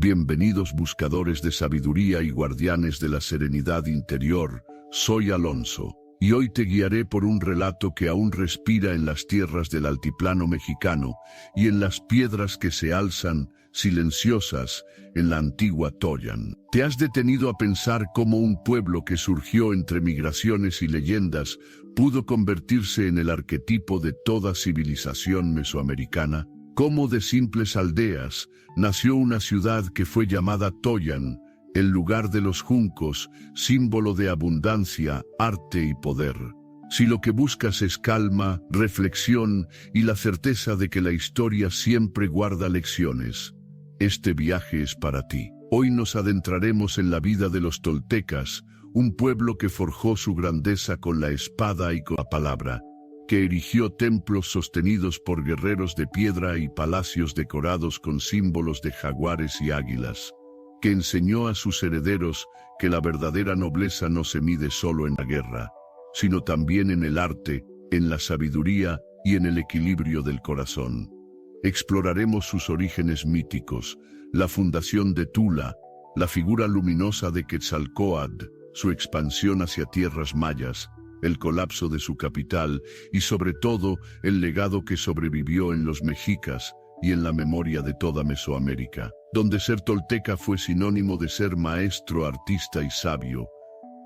Bienvenidos buscadores de sabiduría y guardianes de la serenidad interior, soy Alonso, y hoy te guiaré por un relato que aún respira en las tierras del altiplano mexicano y en las piedras que se alzan, silenciosas, en la antigua Toyan. ¿Te has detenido a pensar cómo un pueblo que surgió entre migraciones y leyendas pudo convertirse en el arquetipo de toda civilización mesoamericana? Cómo de simples aldeas nació una ciudad que fue llamada Toyan, el lugar de los juncos, símbolo de abundancia, arte y poder. Si lo que buscas es calma, reflexión y la certeza de que la historia siempre guarda lecciones, este viaje es para ti. Hoy nos adentraremos en la vida de los toltecas, un pueblo que forjó su grandeza con la espada y con la palabra, que erigió templos sostenidos por guerreros de piedra y palacios decorados con símbolos de jaguares y águilas, que enseñó a sus herederos que la verdadera nobleza no se mide solo en la guerra, sino también en el arte, en la sabiduría y en el equilibrio del corazón. Exploraremos sus orígenes míticos, la fundación de Tula, la figura luminosa de Quetzalcóatl, su expansión hacia tierras mayas, el colapso de su capital y sobre todo el legado que sobrevivió en los mexicas y en la memoria de toda Mesoamérica, donde ser tolteca fue sinónimo de ser maestro, artista y sabio.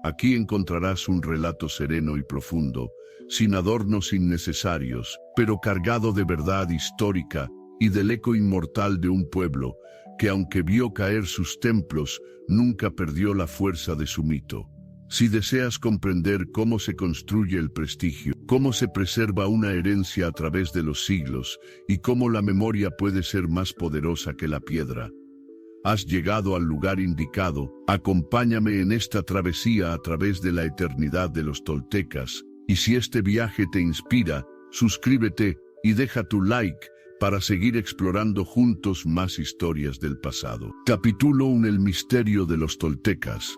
Aquí encontrarás un relato sereno y profundo, sin adornos innecesarios, pero cargado de verdad histórica y del eco inmortal de un pueblo que, aunque vio caer sus templos, nunca perdió la fuerza de su mito. Si deseas comprender cómo se construye el prestigio, cómo se preserva una herencia a través de los siglos y cómo la memoria puede ser más poderosa que la piedra, has llegado al lugar indicado. Acompáñame en esta travesía a través de la eternidad de los toltecas, y si este viaje te inspira, suscríbete y deja tu like para seguir explorando juntos más historias del pasado. Capítulo 1: El misterio de los toltecas.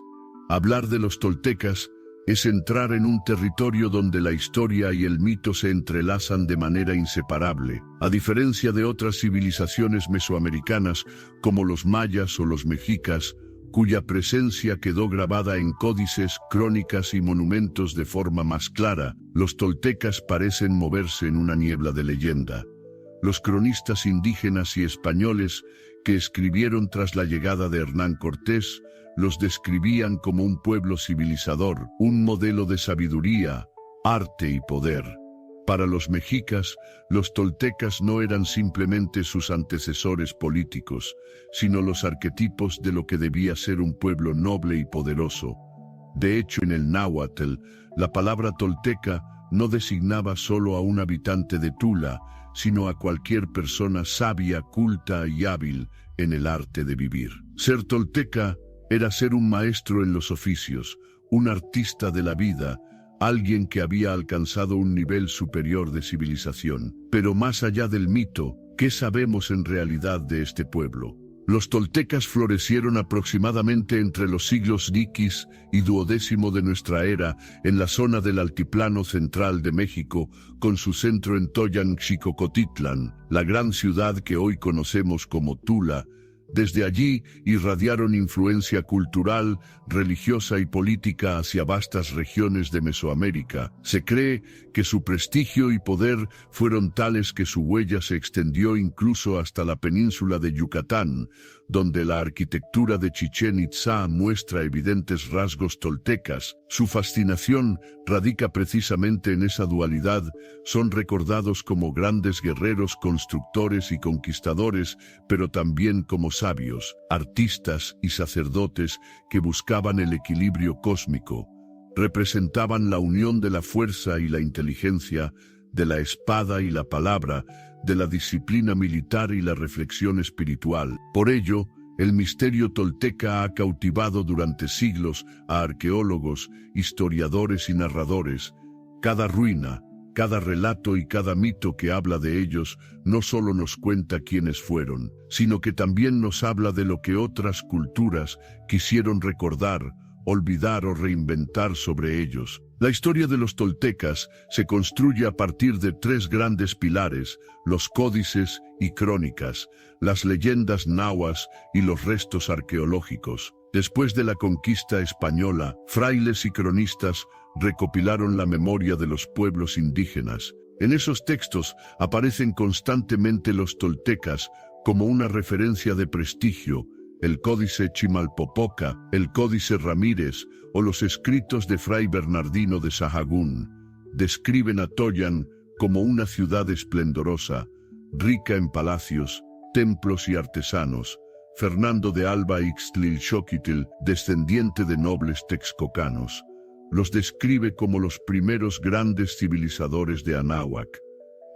Hablar de los toltecas es entrar en un territorio donde la historia y el mito se entrelazan de manera inseparable. A diferencia de otras civilizaciones mesoamericanas como los mayas o los mexicas, cuya presencia quedó grabada en códices, crónicas y monumentos de forma más clara, los toltecas parecen moverse en una niebla de leyenda. Los cronistas indígenas y españoles que escribieron tras la llegada de Hernán Cortés los describían como un pueblo civilizador, un modelo de sabiduría, arte y poder. Para los mexicas, los toltecas no eran simplemente sus antecesores políticos, sino los arquetipos de lo que debía ser un pueblo noble y poderoso. De hecho, en el náhuatl, la palabra tolteca no designaba solo a un habitante de Tula, sino a cualquier persona sabia, culta y hábil en el arte de vivir. Ser tolteca era ser un maestro en los oficios, un artista de la vida, alguien que había alcanzado un nivel superior de civilización. Pero más allá del mito, ¿qué sabemos en realidad de este pueblo? Los toltecas florecieron aproximadamente entre los siglos X y XII de nuestra era en la zona del altiplano central de México, con su centro en Toyan, Xicocotitlán, la gran ciudad que hoy conocemos como Tula. Desde allí irradiaron influencia cultural, religiosa y política hacia vastas regiones de Mesoamérica. Se cree que su prestigio y poder fueron tales que su huella se extendió incluso hasta la península de Yucatán, donde la arquitectura de Chichén Itzá muestra evidentes rasgos toltecas. Su fascinación radica precisamente en esa dualidad. Son recordados como grandes guerreros, constructores y conquistadores, pero también como sabios, artistas y sacerdotes que buscaban el equilibrio cósmico. Representaban la unión de la fuerza y la inteligencia, de la espada y la palabra, de la disciplina militar y la reflexión espiritual. Por ello, el misterio tolteca ha cautivado durante siglos a arqueólogos, historiadores y narradores. Cada ruina, cada relato y cada mito que habla de ellos no solo nos cuenta quiénes fueron, sino que también nos habla de lo que otras culturas quisieron recordar, olvidar o reinventar sobre ellos. La historia de los toltecas se construye a partir de tres grandes pilares: los códices y crónicas, las leyendas nahuas y los restos arqueológicos. Después de la conquista española, frailes y cronistas recopilaron la memoria de los pueblos indígenas. En esos textos aparecen constantemente los toltecas como una referencia de prestigio: el Códice Chimalpopoca, el Códice Ramírez o los escritos de Fray Bernardino de Sahagún describen a Toyan como una ciudad esplendorosa, rica en palacios, templos y artesanos. Fernando de Alba Ixtlilxóquitl, descendiente de nobles texcocanos, los describe como los primeros grandes civilizadores de Anáhuac.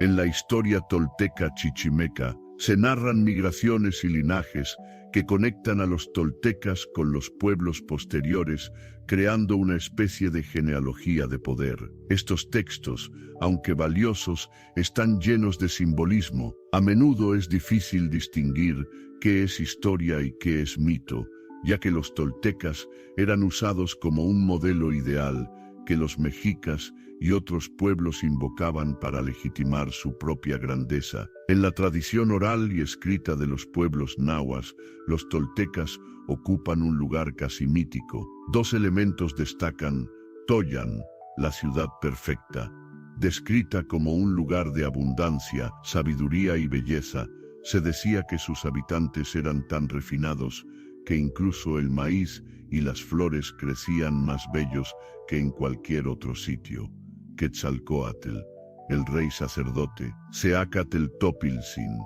En la historia tolteca chichimeca se narran migraciones y linajes que conectan a los toltecas con los pueblos posteriores, creando una especie de genealogía de poder. Estos textos, aunque valiosos, están llenos de simbolismo. A menudo es difícil distinguir qué es historia y qué es mito, ya que los toltecas eran usados como un modelo ideal que los mexicas y otros pueblos invocaban para legitimar su propia grandeza. En la tradición oral y escrita de los pueblos nahuas, los toltecas ocupan un lugar casi mítico. Dos elementos destacan: Toyan, la ciudad perfecta, descrita como un lugar de abundancia, sabiduría y belleza. Se decía que sus habitantes eran tan refinados que incluso el maíz y las flores crecían más bellos que en cualquier otro sitio. Quetzalcóatl, el rey sacerdote, Seacatltopilzin.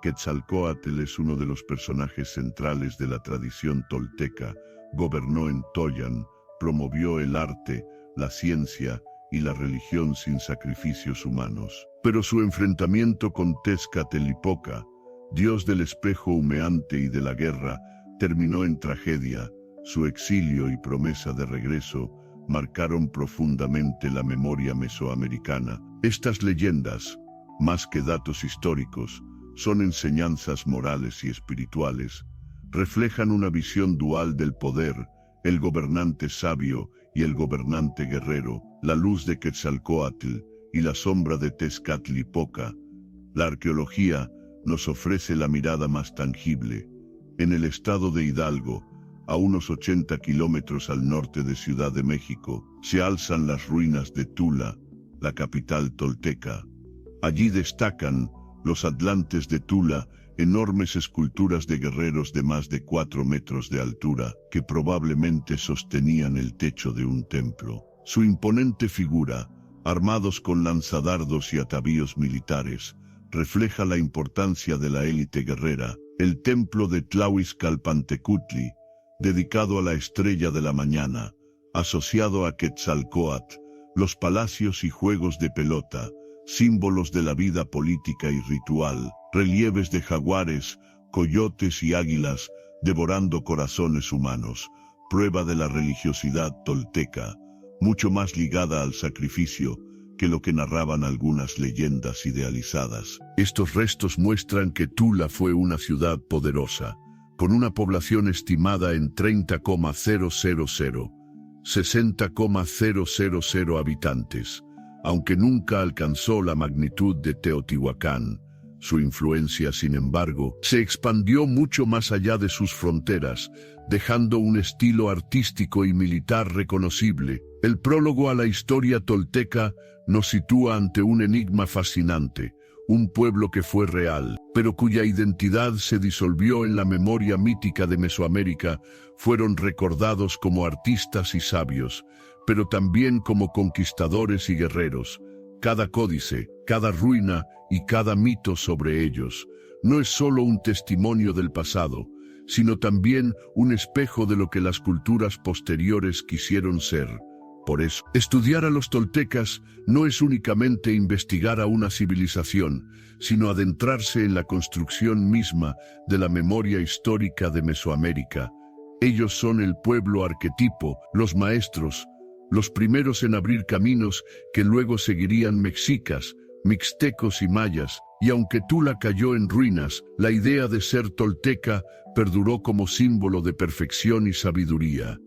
Quetzalcóatl es uno de los personajes centrales de la tradición tolteca. Gobernó en Toyan, promovió el arte, la ciencia y la religión sin sacrificios humanos. Pero su enfrentamiento con Tezcatlipoca, dios del espejo humeante y de la guerra, terminó en tragedia. Su exilio y promesa de regreso marcaron profundamente la memoria mesoamericana. Estas leyendas, más que datos históricos, son enseñanzas morales y espirituales. Reflejan una visión dual del poder: el gobernante sabio y el gobernante guerrero, la luz de Quetzalcóatl y la sombra de Tezcatlipoca. La arqueología nos ofrece la mirada más tangible. En el estado de Hidalgo, a unos 80 kilómetros al norte de Ciudad de México, se alzan las ruinas de Tula, la capital tolteca. Allí destacan los atlantes de Tula, enormes esculturas de guerreros de más de 4 metros de altura, que probablemente sostenían el techo de un templo. Su imponente figura, armados con lanzadardos y atavíos militares, refleja la importancia de la élite guerrera. El templo de Tlahuizcalpantecutli, dedicado a la estrella de la mañana, asociado a Quetzalcóatl, los palacios y juegos de pelota, símbolos de la vida política y ritual, relieves de jaguares, coyotes y águilas devorando corazones humanos, prueba de la religiosidad tolteca, mucho más ligada al sacrificio que lo que narraban algunas leyendas idealizadas. Estos restos muestran que Tula fue una ciudad poderosa, con una población estimada en 60,000 habitantes. Aunque nunca alcanzó la magnitud de Teotihuacán, su influencia, sin embargo, se expandió mucho más allá de sus fronteras, dejando un estilo artístico y militar reconocible. El prólogo a la historia tolteca nos sitúa ante un enigma fascinante: un pueblo que fue real, pero cuya identidad se disolvió en la memoria mítica de Mesoamérica. Fueron recordados como artistas y sabios, pero también como conquistadores y guerreros. Cada códice, cada ruina y cada mito sobre ellos no es solo un testimonio del pasado, sino también un espejo de lo que las culturas posteriores quisieron ser. Por eso, estudiar a los toltecas no es únicamente investigar a una civilización, sino adentrarse en la construcción misma de la memoria histórica de Mesoamérica. Ellos son el pueblo arquetipo, los maestros, los primeros en abrir caminos que luego seguirían mexicas, mixtecos y mayas, y aunque Tula cayó en ruinas, la idea de ser tolteca perduró como símbolo de perfección y sabiduría.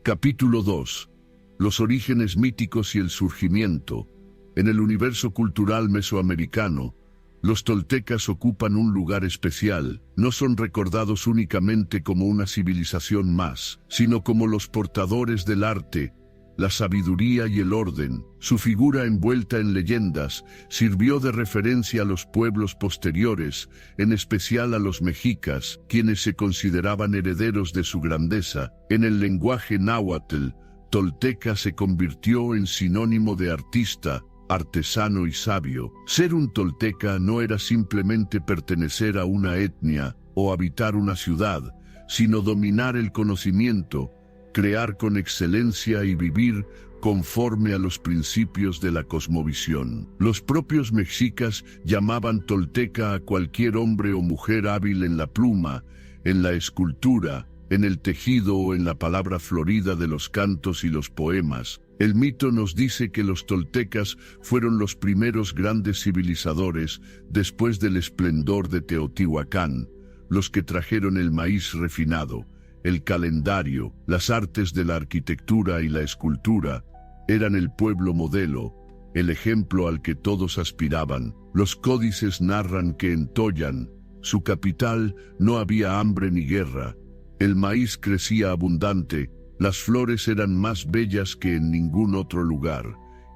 Capítulo 2. Los orígenes míticos y el surgimiento. En el universo cultural mesoamericano, los toltecas ocupan un lugar especial. No son recordados únicamente como una civilización más, sino como los portadores del arte, la sabiduría y el orden. Su figura envuelta en leyendas sirvió de referencia a los pueblos posteriores, en especial a los mexicas, quienes se consideraban herederos de su grandeza. En el lenguaje náhuatl, tolteca se convirtió en sinónimo de artista, artesano y sabio. Ser un tolteca no era simplemente pertenecer a una etnia o habitar una ciudad, sino dominar el conocimiento, crear con excelencia y vivir conforme a los principios de la cosmovisión. Los propios mexicas llamaban tolteca a cualquier hombre o mujer hábil en la pluma, en la escultura, en el tejido o en la palabra florida de los cantos y los poemas. El mito nos dice que los toltecas fueron los primeros grandes civilizadores después del esplendor de Teotihuacán, los que trajeron el maíz refinado, el calendario, las artes de la arquitectura y la escultura. Eran el pueblo modelo, el ejemplo al que todos aspiraban. Los códices narran que en Toyan, su capital, no había hambre ni guerra. El maíz crecía abundante, las flores eran más bellas que en ningún otro lugar,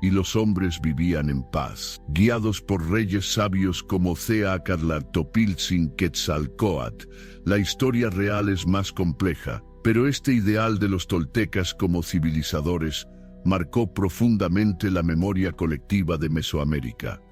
y los hombres vivían en paz. Guiados por reyes sabios como Teacatlatopiltzin Quetzalcóatl, la historia real es más compleja, pero este ideal de los toltecas como civilizadores marcó profundamente la memoria colectiva de Mesoamérica.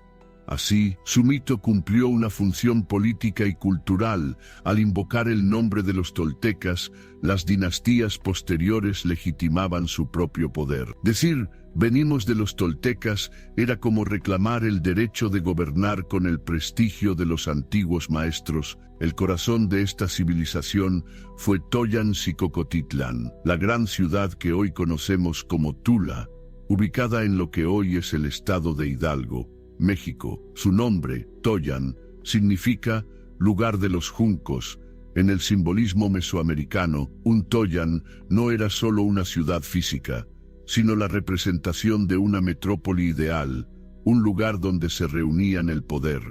Así, su mito cumplió una función política y cultural. Al invocar el nombre de los toltecas, las dinastías posteriores legitimaban su propio poder. Decir "venimos de los toltecas" era como reclamar el derecho de gobernar con el prestigio de los antiguos maestros. El corazón de esta civilización fue Toyan-Xicocotitlán, la gran ciudad que hoy conocemos como Tula, ubicada en lo que hoy es el estado de Hidalgo, México. Su nombre, Toyan, significa lugar de los juncos. En el simbolismo mesoamericano, un Toyan no era solo una ciudad física, sino la representación de una metrópoli ideal, un lugar donde se reunían el poder,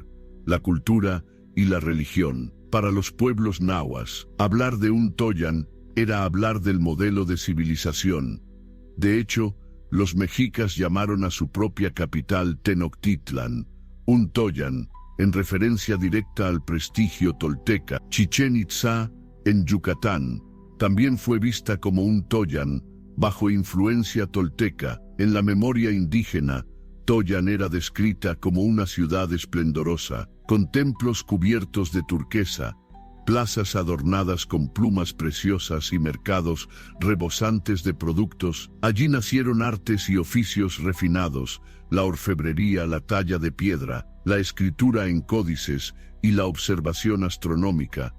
la cultura y la religión. Para los pueblos nahuas, hablar de un Toyan era hablar del modelo de civilización. De hecho, los mexicas llamaron a su propia capital Tenochtitlan, un Toyan, en referencia directa al prestigio tolteca. Chichén Itzá, en Yucatán, también fue vista como un Toyan, bajo influencia tolteca. En la memoria indígena, Toyan era descrita como una ciudad esplendorosa, con templos cubiertos de turquesa, plazas adornadas con plumas preciosas y mercados rebosantes de productos. Allí nacieron artes y oficios refinados, la orfebrería, la talla de piedra, la escritura en códices y la observación astronómica.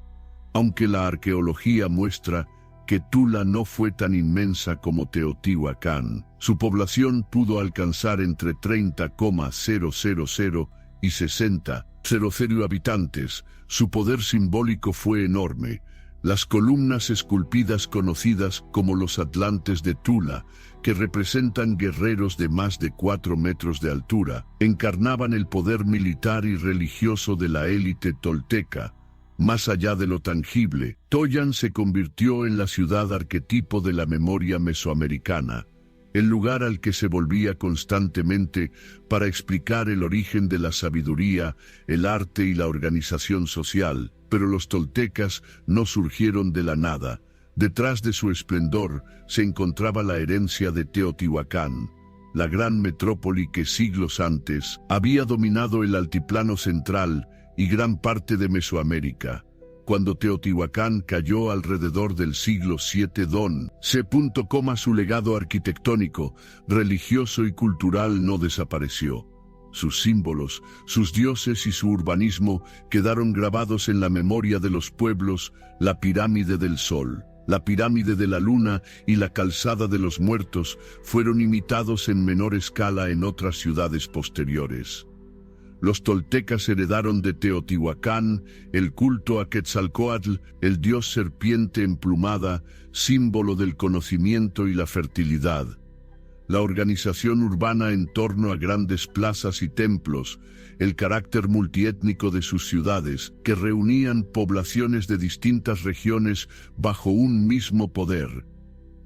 Aunque la arqueología muestra que Tula no fue tan inmensa como Teotihuacán, su población pudo alcanzar entre 30,000 y 60,000 habitantes. Su poder simbólico fue enorme. Las columnas esculpidas conocidas como los Atlantes de Tula, que representan guerreros de más de 4 metros de altura, encarnaban el poder militar y religioso de la élite tolteca. Más allá de lo tangible, Toyan se convirtió en la ciudad arquetipo de la memoria mesoamericana, el lugar al que se volvía constantemente para explicar el origen de la sabiduría, el arte y la organización social. Pero los toltecas no surgieron de la nada. Detrás de su esplendor se encontraba la herencia de Teotihuacán, la gran metrópoli que siglos antes había dominado el altiplano central y gran parte de Mesoamérica. Cuando Teotihuacán cayó alrededor del siglo VII Don C. Su legado arquitectónico, religioso y cultural no desapareció. Sus símbolos, sus dioses y su urbanismo quedaron grabados en la memoria de los pueblos. La pirámide del Sol, la pirámide de la Luna y la calzada de los Muertos fueron imitados en menor escala en otras ciudades posteriores. Los toltecas heredaron de Teotihuacán el culto a Quetzalcóatl, el dios serpiente emplumada, símbolo del conocimiento y la fertilidad. La organización urbana en torno a grandes plazas y templos, el carácter multiétnico de sus ciudades, que reunían poblaciones de distintas regiones bajo un mismo poder.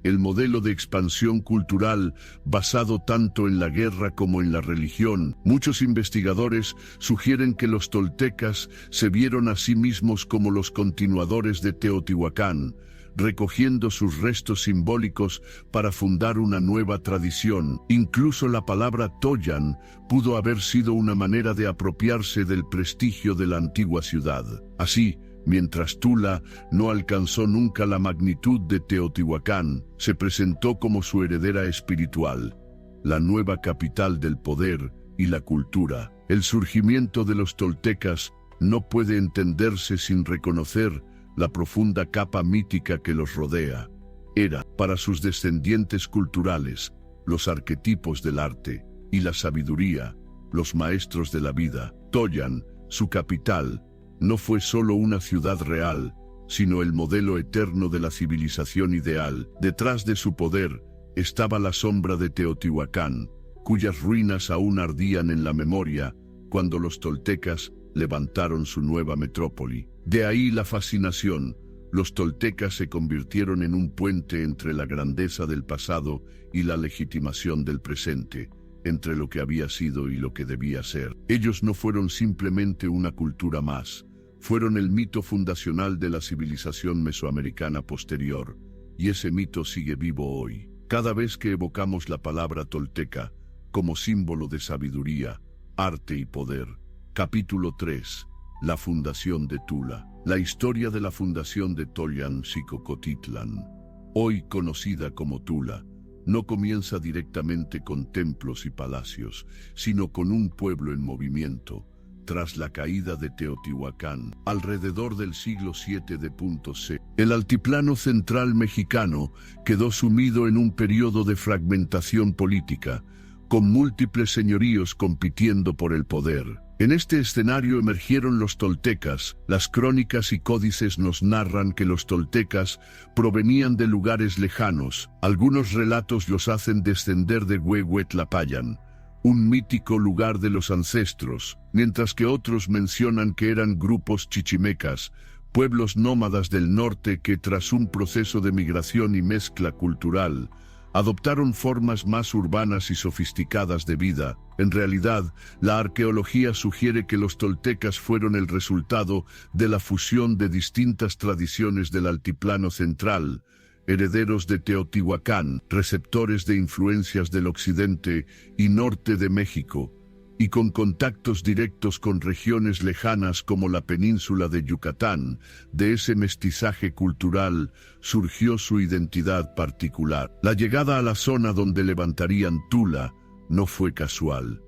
El modelo de expansión cultural, basado tanto en la guerra como en la religión, muchos investigadores sugieren que los toltecas se vieron a sí mismos como los continuadores de Teotihuacán, recogiendo sus restos simbólicos para fundar una nueva tradición. Incluso la palabra Toyan pudo haber sido una manera de apropiarse del prestigio de la antigua ciudad. Así, mientras Tula no alcanzó nunca la magnitud de Teotihuacán, se presentó como su heredera espiritual, la nueva capital del poder y la cultura. El surgimiento de los toltecas no puede entenderse sin reconocer la profunda capa mítica que los rodea. Era, para sus descendientes culturales, los arquetipos del arte y la sabiduría, los maestros de la vida. Toyan, su capital, no fue solo una ciudad real, sino el modelo eterno de la civilización ideal. Detrás de su poder estaba la sombra de Teotihuacán, cuyas ruinas aún ardían en la memoria cuando los toltecas levantaron su nueva metrópoli. De ahí la fascinación. Los toltecas se convirtieron en un puente entre la grandeza del pasado y la legitimación del presente, entre lo que había sido y lo que debía ser. Ellos no fueron simplemente una cultura más, fueron el mito fundacional de la civilización mesoamericana posterior, y ese mito sigue vivo hoy. Cada vez que evocamos la palabra tolteca como símbolo de sabiduría, arte y poder. Capítulo 3. La fundación de Tula. La historia de la fundación de Toyan-Xicocotitlán, hoy conocida como Tula, no comienza directamente con templos y palacios, sino con un pueblo en movimiento. Tras la caída de Teotihuacán, alrededor del siglo VII d.C., el altiplano central mexicano quedó sumido en un periodo de fragmentación política, con múltiples señoríos compitiendo por el poder. En este escenario emergieron los toltecas. Las crónicas y códices nos narran que los toltecas provenían de lugares lejanos. Algunos relatos los hacen descender de Huehuetlapayan, un mítico lugar de los ancestros, mientras que otros mencionan que eran grupos chichimecas, pueblos nómadas del norte que tras un proceso de migración y mezcla cultural, adoptaron formas más urbanas y sofisticadas de vida. En realidad, la arqueología sugiere que los toltecas fueron el resultado de la fusión de distintas tradiciones del altiplano central, herederos de Teotihuacán, receptores de influencias del occidente y norte de México, y con contactos directos con regiones lejanas como la península de Yucatán. De ese mestizaje cultural surgió su identidad particular. La llegada a la zona donde levantarían Tula no fue casual.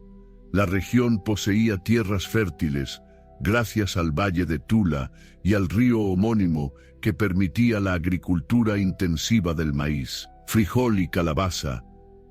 La región poseía tierras fértiles, gracias al valle de Tula y al río homónimo que permitía la agricultura intensiva del maíz, frijol y calabaza.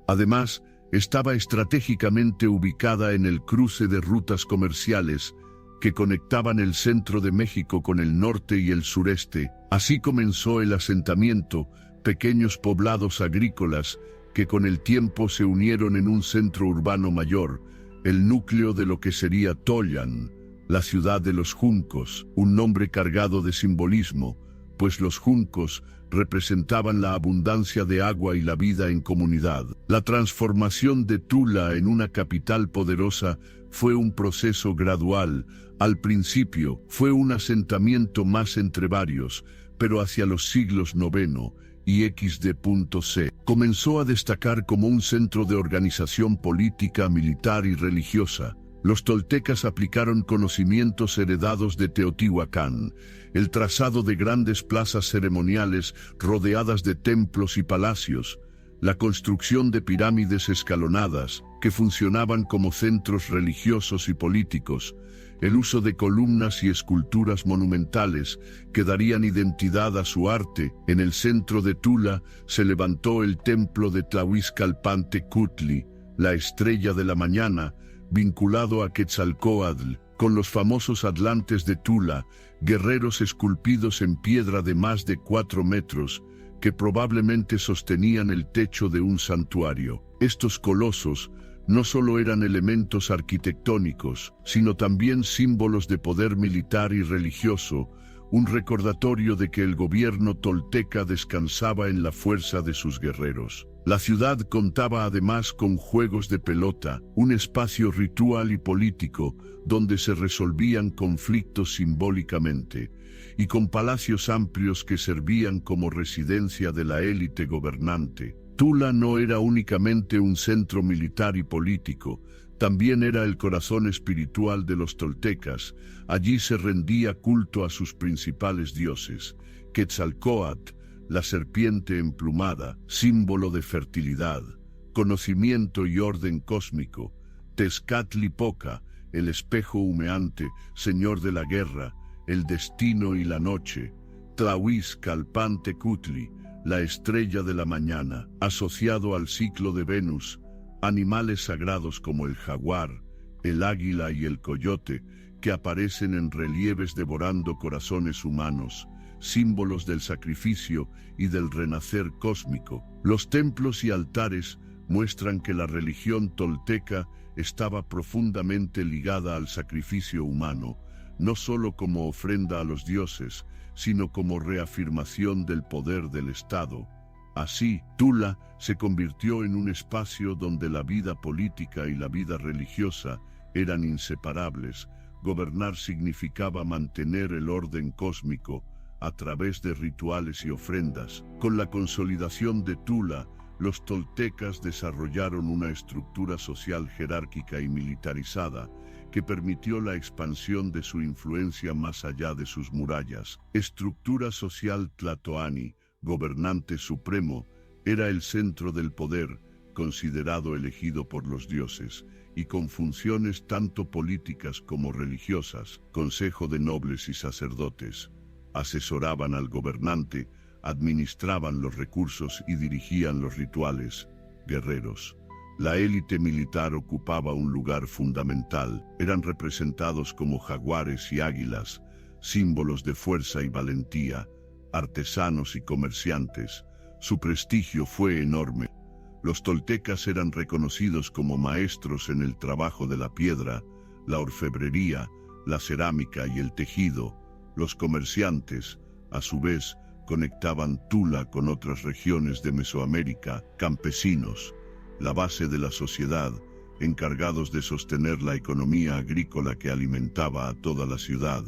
Además, estaba estratégicamente ubicada en el cruce de rutas comerciales que conectaban el centro de México con el norte y el sureste. Así comenzó el asentamiento, pequeños poblados agrícolas que con el tiempo se unieron en un centro urbano mayor, el núcleo de lo que sería Toyan, la ciudad de los juncos, un nombre cargado de simbolismo, pues los juncos representaban la abundancia de agua y la vida en comunidad. La transformación de Tula en una capital poderosa fue un proceso gradual. Al principio fue un asentamiento más entre varios, pero hacia los siglos IX y XD.C. comenzó a destacar como un centro de organización política, militar y religiosa. Los toltecas aplicaron conocimientos heredados de Teotihuacán, el trazado de grandes plazas ceremoniales rodeadas de templos y palacios, la construcción de pirámides escalonadas que funcionaban como centros religiosos y políticos, el uso de columnas y esculturas monumentales que darían identidad a su arte. En el centro de Tula se levantó el templo de Tlahuizcalpantecutli, la estrella de la mañana, vinculado a Quetzalcóatl, con los famosos atlantes de Tula, guerreros esculpidos en piedra de más de 4 metros, que probablemente sostenían el techo de un santuario. Estos colosos no solo eran elementos arquitectónicos, sino también símbolos de poder militar y religioso, un recordatorio de que el gobierno tolteca descansaba en la fuerza de sus guerreros. La ciudad contaba además con juegos de pelota, un espacio ritual y político donde se resolvían conflictos simbólicamente, y con palacios amplios que servían como residencia de la élite gobernante. Tula no era únicamente un centro militar y político, también era el corazón espiritual de los toltecas. Allí se rendía culto a sus principales dioses: Quetzalcóatl, la serpiente emplumada, símbolo de fertilidad, conocimiento y orden cósmico; Tezcatlipoca, el espejo humeante, señor de la guerra, el destino y la noche; Tlahuizcalpantecutli, la estrella de la mañana, asociado al ciclo de Venus; animales sagrados como el jaguar, el águila y el coyote, que aparecen en relieves devorando corazones humanos, símbolos del sacrificio y del renacer cósmico. Los templos y altares muestran que la religión tolteca estaba profundamente ligada al sacrificio humano, no solo como ofrenda a los dioses, sino como reafirmación del poder del Estado. Así, Tula se convirtió en un espacio donde la vida política y la vida religiosa eran inseparables. Gobernar significaba mantener el orden cósmico a través de rituales y ofrendas. Con la consolidación de Tula, los toltecas desarrollaron una estructura social jerárquica y militarizada que permitió la expansión de su influencia más allá de sus murallas. Estructura social tlatoani, gobernante supremo, era el centro del poder, considerado elegido por los dioses, y con funciones tanto políticas como religiosas. Consejo de nobles y sacerdotes asesoraban al gobernante, administraban los recursos y dirigían los rituales. Guerreros. La élite militar ocupaba un lugar fundamental. Eran representados como jaguares y águilas, símbolos de fuerza y valentía. Artesanos y comerciantes. Su prestigio fue enorme. Los toltecas eran reconocidos como maestros en el trabajo de la piedra, la orfebrería, la cerámica y el tejido. Los comerciantes, a su vez, conectaban Tula con otras regiones de Mesoamérica. Campesinos, la base de la sociedad, encargados de sostener la economía agrícola que alimentaba a toda la ciudad.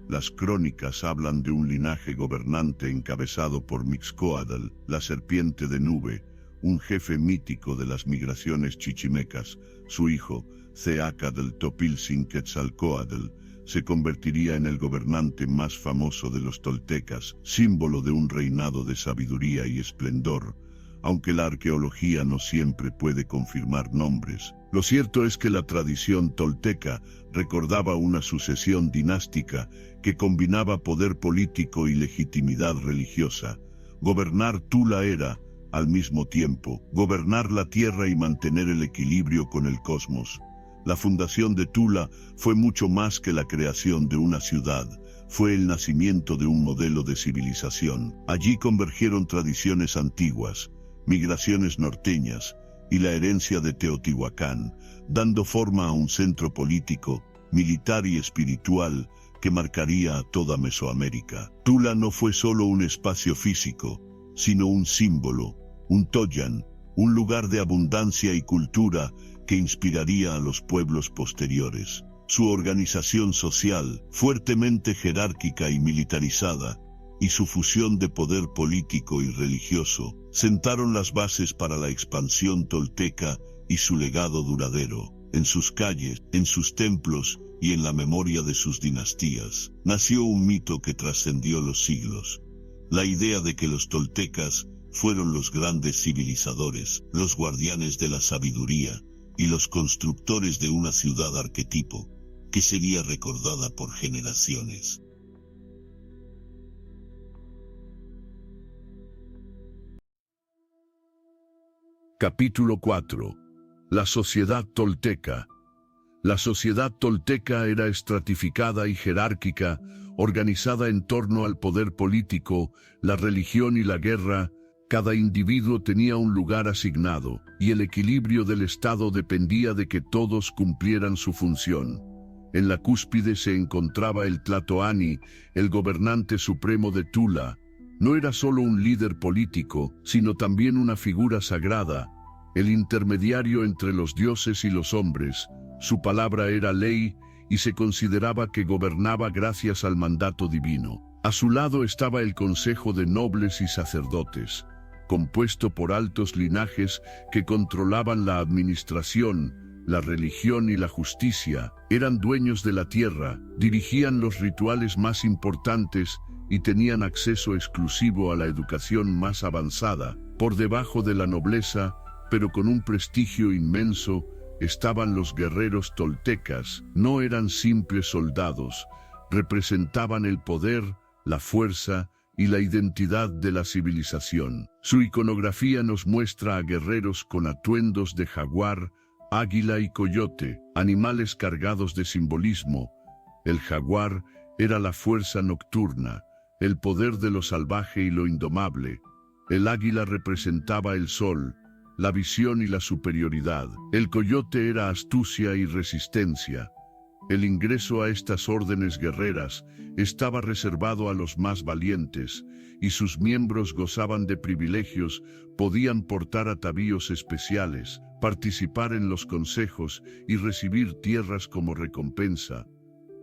Las crónicas hablan de un linaje gobernante encabezado por Mixcoatl, la serpiente de nube, un jefe mítico de las migraciones chichimecas. Su hijo, Ceacatl Topilzin-Quetzalcóatl, se convertiría en el gobernante más famoso de los toltecas, símbolo de un reinado de sabiduría y esplendor, aunque la arqueología no siempre puede confirmar nombres. Lo cierto es que la tradición tolteca recordaba una sucesión dinástica que combinaba poder político y legitimidad religiosa. Gobernar Tula era, al mismo tiempo, gobernar la tierra y mantener el equilibrio con el cosmos. La fundación de Tula fue mucho más que la creación de una ciudad, fue el nacimiento de un modelo de civilización. Allí convergieron tradiciones antiguas, migraciones norteñas y la herencia de Teotihuacán, dando forma a un centro político, militar y espiritual que marcaría a toda Mesoamérica. Tula no fue solo un espacio físico, sino un símbolo, un toyan, un lugar de abundancia y cultura que inspiraría a los pueblos posteriores. Su organización social, fuertemente jerárquica y militarizada, y su fusión de poder político y religioso, sentaron las bases para la expansión tolteca y su legado duradero. En sus calles, en sus templos y en la memoria de sus dinastías, nació un mito que trascendió los siglos. La idea de que los toltecas fueron los grandes civilizadores, los guardianes de la sabiduría y los constructores de una ciudad arquetipo, que sería recordada por generaciones. Capítulo 4. La sociedad tolteca. La sociedad tolteca era estratificada y jerárquica, organizada en torno al poder político, la religión y la guerra. Cada individuo tenía un lugar asignado, y el equilibrio del Estado dependía de que todos cumplieran su función. En la cúspide se encontraba el Tlatoani, el gobernante supremo de Tula. No era solo un líder político, sino también una figura sagrada, el intermediario entre los dioses y los hombres. Su palabra era ley y se consideraba que gobernaba gracias al mandato divino. A su lado estaba el consejo de nobles y sacerdotes, compuesto por altos linajes que controlaban la administración, la religión y la justicia. Eran dueños de la tierra, dirigían los rituales más importantes y tenían acceso exclusivo a la educación más avanzada. Por debajo de la nobleza, pero con un prestigio inmenso, estaban los guerreros toltecas. No eran simples soldados, representaban el poder, la fuerza y la identidad de la civilización. Su iconografía nos muestra a guerreros con atuendos de jaguar, águila y coyote, animales cargados de simbolismo. El jaguar era la fuerza nocturna, el poder de lo salvaje y lo indomable. El águila representaba el sol, la visión y la superioridad. El coyote era astucia y resistencia. El ingreso a estas órdenes guerreras estaba reservado a los más valientes, y sus miembros gozaban de privilegios, podían portar atavíos especiales, participar en los consejos y recibir tierras como recompensa.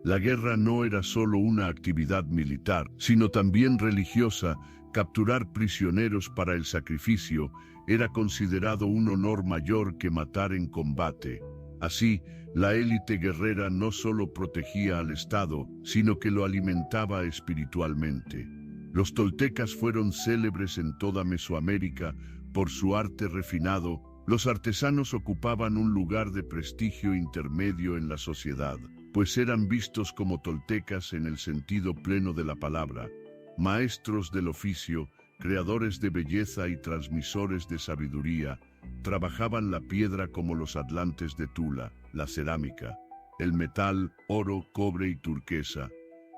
La guerra no era solo una actividad militar, sino también religiosa. Capturar prisioneros para el sacrificio era considerado un honor mayor que matar en combate. Así, la élite guerrera no solo protegía al Estado, sino que lo alimentaba espiritualmente. Los toltecas fueron célebres en toda Mesoamérica por su arte refinado. Los artesanos ocupaban un lugar de prestigio intermedio en la sociedad, pues eran vistos como toltecas en el sentido pleno de la palabra. Maestros del oficio, creadores de belleza y transmisores de sabiduría, trabajaban la piedra como los atlantes de Tula, la cerámica, el metal, oro, cobre y turquesa,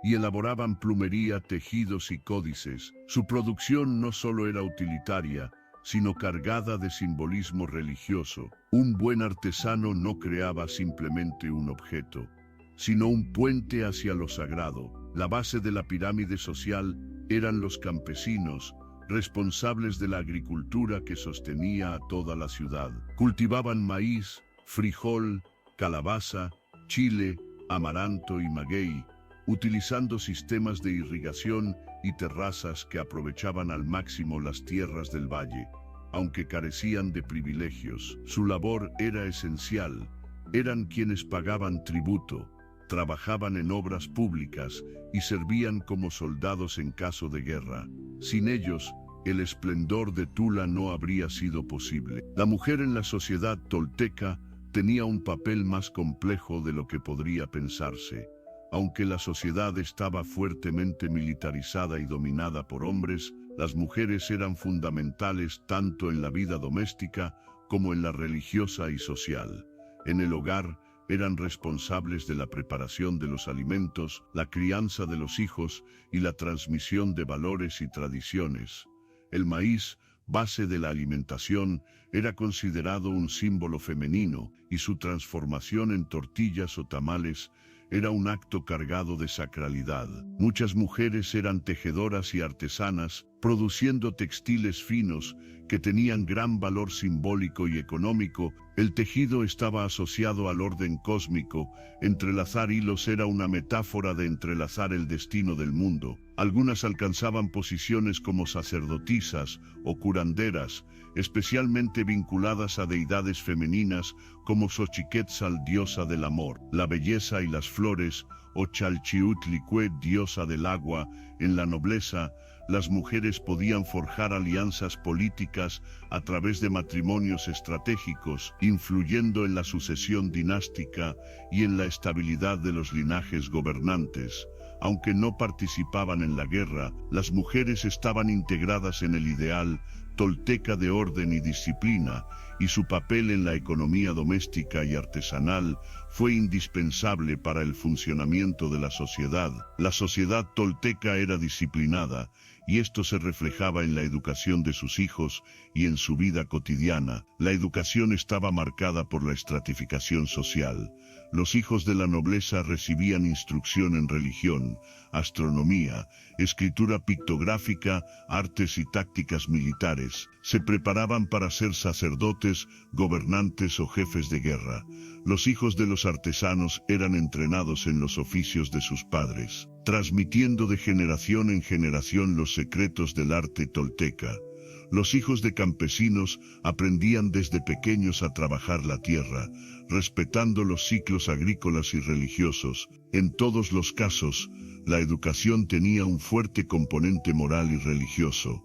y elaboraban plumería, tejidos y códices. Su producción no solo era utilitaria, sino cargada de simbolismo religioso. Un buen artesano no creaba simplemente un objeto, sino un puente hacia lo sagrado. La base de la pirámide social eran los campesinos, responsables de la agricultura que sostenía a toda la ciudad. Cultivaban maíz, frijol, calabaza, chile, amaranto y maguey, utilizando sistemas de irrigación y terrazas que aprovechaban al máximo las tierras del valle. Aunque carecían de privilegios, su labor era esencial. Eran quienes pagaban tributo, trabajaban en obras públicas y servían como soldados en caso de guerra. Sin ellos, el esplendor de Tula no habría sido posible. La mujer en la sociedad tolteca tenía un papel más complejo de lo que podría pensarse. Aunque la sociedad estaba fuertemente militarizada y dominada por hombres, las mujeres eran fundamentales tanto en la vida doméstica como en la religiosa y social. En el hogar, eran responsables de la preparación de los alimentos, la crianza de los hijos y la transmisión de valores y tradiciones. El maíz, base de la alimentación, era considerado un símbolo femenino y su transformación en tortillas o tamales era un acto cargado de sacralidad. Muchas mujeres eran tejedoras y artesanas, produciendo textiles finos que tenían gran valor simbólico y económico. El tejido estaba asociado al orden cósmico. Entrelazar hilos era una metáfora de entrelazar el destino del mundo. Algunas alcanzaban posiciones como sacerdotisas o curanderas, especialmente vinculadas a deidades femeninas como Xochiquetzal, diosa del amor, la belleza y las flores, o Chalchiutlicue, diosa del agua. En la nobleza, las mujeres podían forjar alianzas políticas a través de matrimonios estratégicos, influyendo en la sucesión dinástica y en la estabilidad de los linajes gobernantes. Aunque no participaban en la guerra, las mujeres estaban integradas en el ideal tolteca de orden y disciplina, y su papel en la economía doméstica y artesanal fue indispensable para el funcionamiento de la sociedad. La sociedad tolteca era disciplinada, y esto se reflejaba en la educación de sus hijos y en su vida cotidiana. La educación estaba marcada por la estratificación social. Los hijos de la nobleza recibían instrucción en religión, astronomía, escritura pictográfica, artes y tácticas militares. Se preparaban para ser sacerdotes, gobernantes o jefes de guerra. Los hijos de los artesanos eran entrenados en los oficios de sus padres, transmitiendo de generación en generación los secretos del arte tolteca. Los hijos de campesinos aprendían desde pequeños a trabajar la tierra, respetando los ciclos agrícolas y religiosos. En todos los casos, la educación tenía un fuerte componente moral y religioso.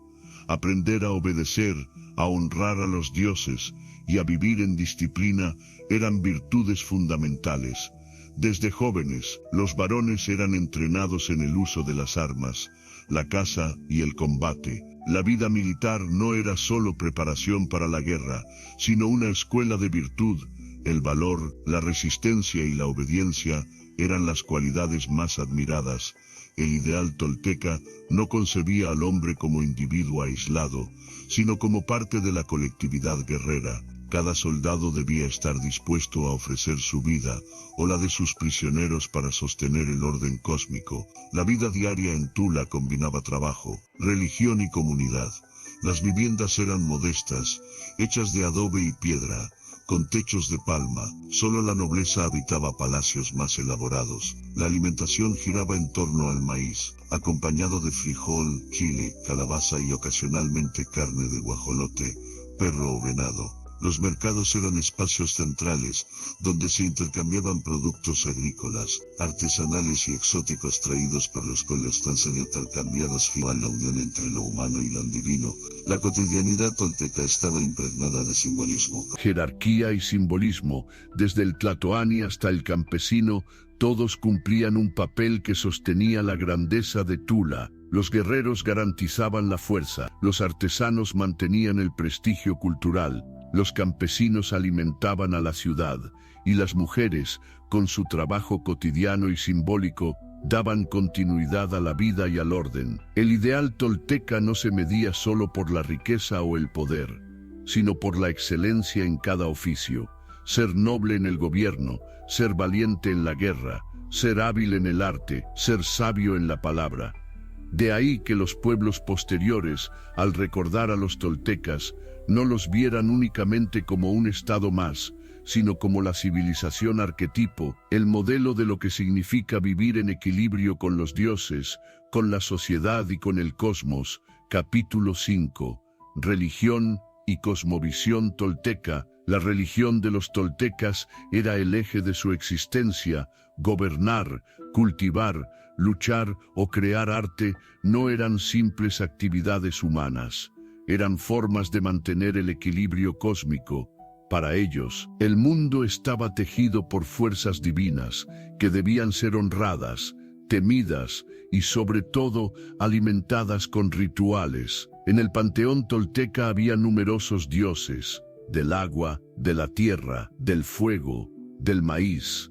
Aprender a obedecer, a honrar a los dioses y a vivir en disciplina eran virtudes fundamentales. Desde jóvenes, los varones eran entrenados en el uso de las armas, la caza y el combate. La vida militar no era solo preparación para la guerra, sino una escuela de virtud. El valor, la resistencia y la obediencia eran las cualidades más admiradas. El ideal tolteca no concebía al hombre como individuo aislado, sino como parte de la colectividad guerrera. Cada soldado debía estar dispuesto a ofrecer su vida o la de sus prisioneros para sostener el orden cósmico. La vida diaria en Tula combinaba trabajo, religión y comunidad. Las viviendas eran modestas, hechas de adobe y piedra, con techos de palma. Solo la nobleza habitaba palacios más elaborados. La alimentación giraba en torno al maíz, acompañado de frijol, chile, calabaza y ocasionalmente carne de guajolote, perro o venado. Los mercados eran espacios centrales, donde se intercambiaban productos agrícolas, artesanales y exóticos traídos por los pueblos intercambiados a la unión entre lo humano y lo divino. La cotidianidad tolteca estaba impregnada de simbolismo. Jerarquía y simbolismo, desde el tlatoani hasta el campesino, todos cumplían un papel que sostenía la grandeza de Tula. Los guerreros garantizaban la fuerza, los artesanos mantenían el prestigio cultural, los campesinos alimentaban a la ciudad, y las mujeres, con su trabajo cotidiano y simbólico, daban continuidad a la vida y al orden. El ideal tolteca no se medía solo por la riqueza o el poder, sino por la excelencia en cada oficio. Ser noble en el gobierno, ser valiente en la guerra, ser hábil en el arte, ser sabio en la palabra. De ahí que los pueblos posteriores, al recordar a los toltecas, no los vieran únicamente como un estado más, sino como la civilización arquetipo, el modelo de lo que significa vivir en equilibrio con los dioses, con la sociedad y con el cosmos. Capítulo 5. Religión y cosmovisión tolteca. La religión de los toltecas era el eje de su existencia. Gobernar, cultivar, luchar o crear arte no eran simples actividades humanas. Eran formas de mantener el equilibrio cósmico. Para ellos, el mundo estaba tejido por fuerzas divinas que debían ser honradas, temidas y sobre todo alimentadas con rituales. En el panteón tolteca había numerosos dioses, del agua, de la tierra, del fuego, del maíz.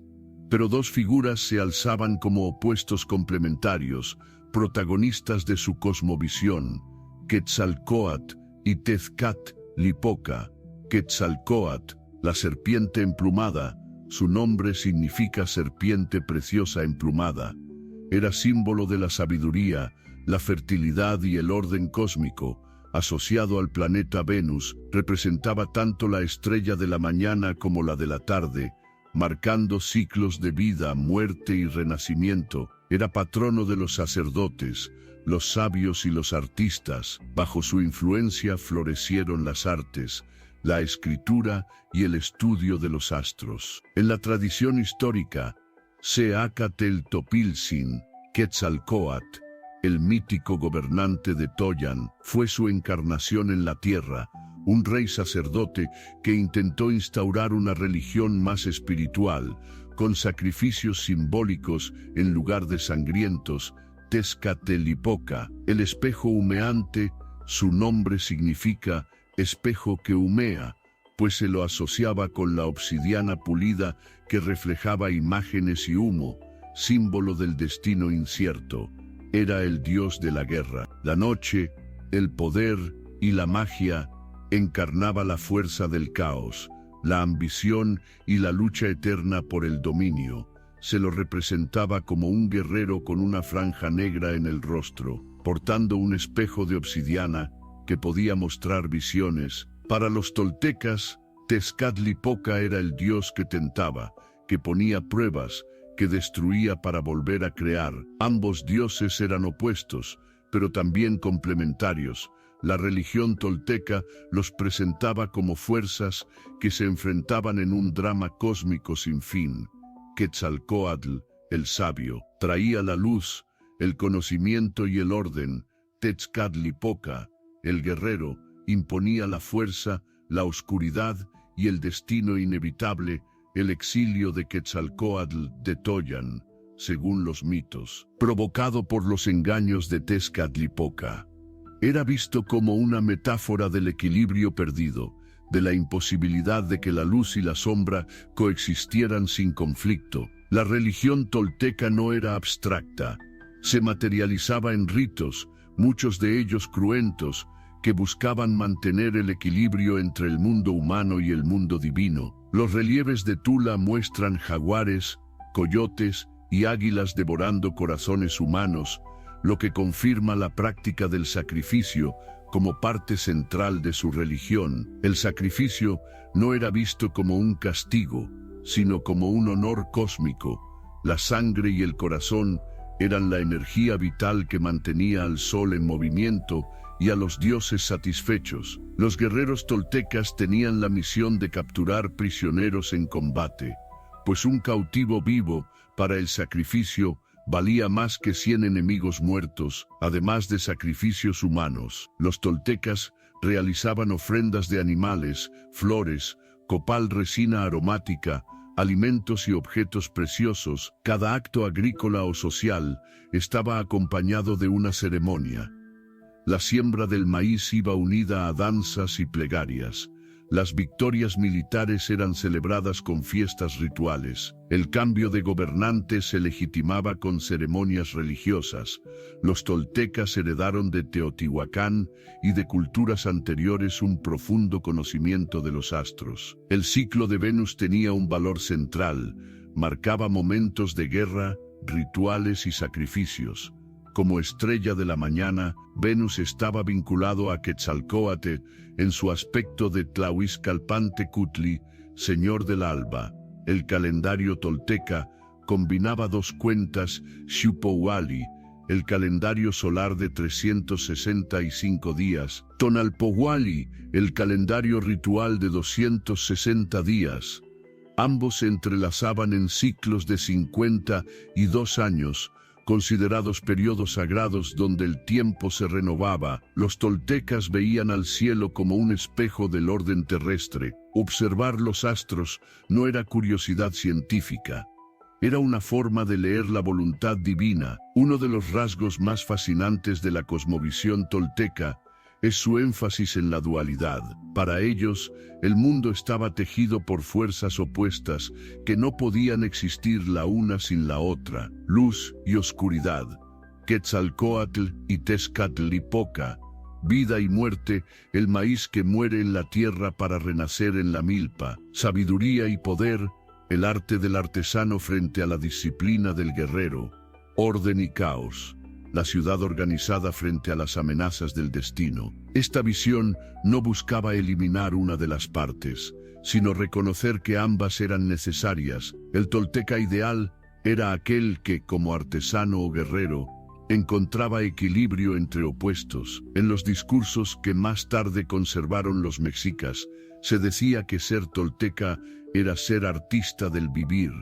Pero dos figuras se alzaban como opuestos complementarios, protagonistas de su cosmovisión: Quetzalcóatl y Tezcatlipoca. Quetzalcóatl, la serpiente emplumada, su nombre significa serpiente preciosa emplumada. Era símbolo de la sabiduría, la fertilidad y el orden cósmico. Asociado al planeta Venus, representaba tanto la estrella de la mañana como la de la tarde, marcando ciclos de vida, muerte y renacimiento. Era patrono de los sacerdotes, los sabios y los artistas. Bajo su influencia florecieron las artes, la escritura y el estudio de los astros. En la tradición histórica, Seacateltopilzin, Quetzalcóatl, el mítico gobernante de Toyan, fue su encarnación en la tierra, un rey sacerdote que intentó instaurar una religión más espiritual, con sacrificios simbólicos en lugar de sangrientos. Tezcatlipoca, el espejo humeante, Su nombre significa espejo que humea, pues se lo asociaba con la obsidiana pulida que reflejaba imágenes y humo, símbolo del destino incierto. Era el dios de la guerra. La noche, el poder y la magia encarnaba la fuerza del caos, la ambición y la lucha eterna por el dominio. Se lo representaba como un guerrero con una franja negra en el rostro, portando un espejo de obsidiana que podía mostrar visiones. Para los toltecas, Tezcatlipoca era el dios que tentaba, que ponía pruebas, que destruía para volver a crear. Ambos dioses eran opuestos, pero también complementarios. La religión tolteca los presentaba como fuerzas que se enfrentaban en un drama cósmico sin fin. Quetzalcóatl, el sabio, traía la luz, el conocimiento y el orden. Tezcatlipoca, el guerrero, imponía la fuerza, la oscuridad y el destino inevitable, el exilio de Quetzalcóatl de Toyan, según los mitos, provocado por los engaños de Tezcatlipoca. Era visto como una metáfora del equilibrio perdido, de la imposibilidad de que la luz y la sombra coexistieran sin conflicto. La religión tolteca no era abstracta, se materializaba en ritos, muchos de ellos cruentos, que buscaban mantener el equilibrio entre el mundo humano y el mundo divino. Los relieves de Tula muestran jaguares, coyotes y águilas devorando corazones humanos, lo que confirma la práctica del sacrificio como parte central de su religión. El sacrificio no era visto como un castigo, sino como un honor cósmico. La sangre y el corazón eran la energía vital que mantenía al sol en movimiento y a los dioses satisfechos. Los guerreros toltecas tenían la misión de capturar prisioneros en combate, pues un cautivo vivo para el sacrificio valía más que 100 enemigos muertos, además de sacrificios humanos. Los toltecas realizaban ofrendas de animales, flores, copal, resina aromática, alimentos y objetos preciosos. Cada acto agrícola o social estaba acompañado de una ceremonia. La siembra del maíz iba unida a danzas y plegarias. Las victorias militares eran celebradas con fiestas rituales. El cambio de gobernante se legitimaba con ceremonias religiosas. Los toltecas heredaron de Teotihuacán y de culturas anteriores un profundo conocimiento de los astros. El ciclo de Venus tenía un valor central, marcaba momentos de guerra, rituales y sacrificios. Como estrella de la mañana, Venus estaba vinculado a Quetzalcóatl en su aspecto de Tlahuizcalpantecutli, señor del alba. El calendario tolteca combinaba dos cuentas Xiupouali, el calendario solar de 365 días, Tonalpohualli, el calendario ritual de 260 días. Ambos se entrelazaban en ciclos de 52 años, considerados periodos sagrados donde el tiempo se renovaba. Los toltecas veían al cielo como un espejo del orden terrestre. Observar los astros no era curiosidad científica. Era una forma de leer la voluntad divina. Uno de los rasgos más fascinantes de la cosmovisión tolteca es su énfasis en la dualidad. Para ellos, el mundo estaba tejido por fuerzas opuestas que no podían existir la una sin la otra, luz y oscuridad. Quetzalcóatl y Tezcatlipoca, vida y muerte, el maíz que muere en la tierra para renacer en la milpa, sabiduría y poder, el arte del artesano frente a la disciplina del guerrero, orden y caos, la ciudad organizada frente a las amenazas del destino. Esta visión no buscaba eliminar una de las partes, sino reconocer que ambas eran necesarias. El tolteca ideal era aquel que, como artesano o guerrero, encontraba equilibrio entre opuestos. En los discursos que más tarde conservaron los mexicas, se decía que ser tolteca era ser artista del vivir,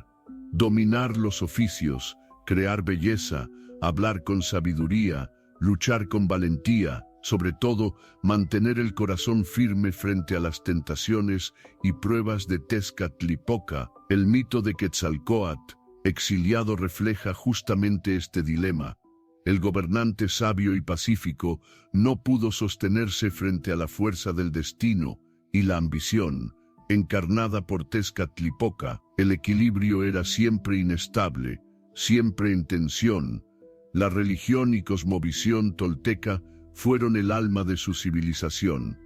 dominar los oficios, crear belleza, hablar con sabiduría, luchar con valentía, sobre todo mantener el corazón firme frente a las tentaciones y pruebas de Tezcatlipoca. El mito de Quetzalcóatl, exiliado, refleja justamente este dilema. El gobernante sabio y pacífico no pudo sostenerse frente a la fuerza del destino y la ambición, encarnada por Tezcatlipoca. El equilibrio era siempre inestable, siempre en tensión. La religión y cosmovisión tolteca fueron el alma de su civilización.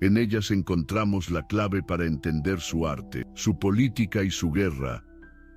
En ellas encontramos la clave para entender su arte, su política y su guerra.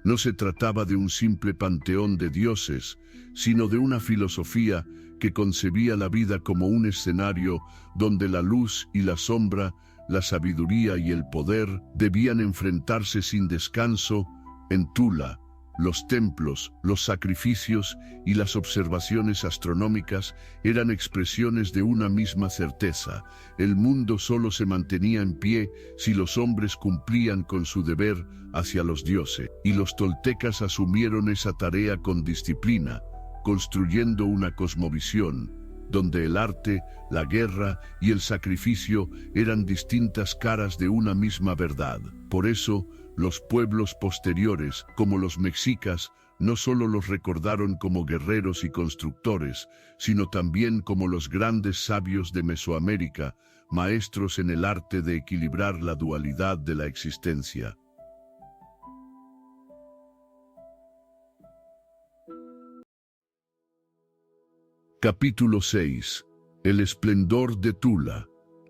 No se trataba de un simple panteón de dioses, sino de una filosofía que concebía la vida como un escenario donde la luz y la sombra, la sabiduría y el poder debían enfrentarse sin descanso. En Tula, los templos, los sacrificios y las observaciones astronómicas eran expresiones de una misma certeza: el mundo solo se mantenía en pie si los hombres cumplían con su deber hacia los dioses, y los toltecas asumieron esa tarea con disciplina, construyendo una cosmovisión donde el arte, la guerra y el sacrificio eran distintas caras de una misma verdad. Por eso, los pueblos posteriores, como los mexicas, no solo los recordaron como guerreros y constructores, sino también como los grandes sabios de Mesoamérica, maestros en el arte de equilibrar la dualidad de la existencia. Capítulo 6. El esplendor de Tula.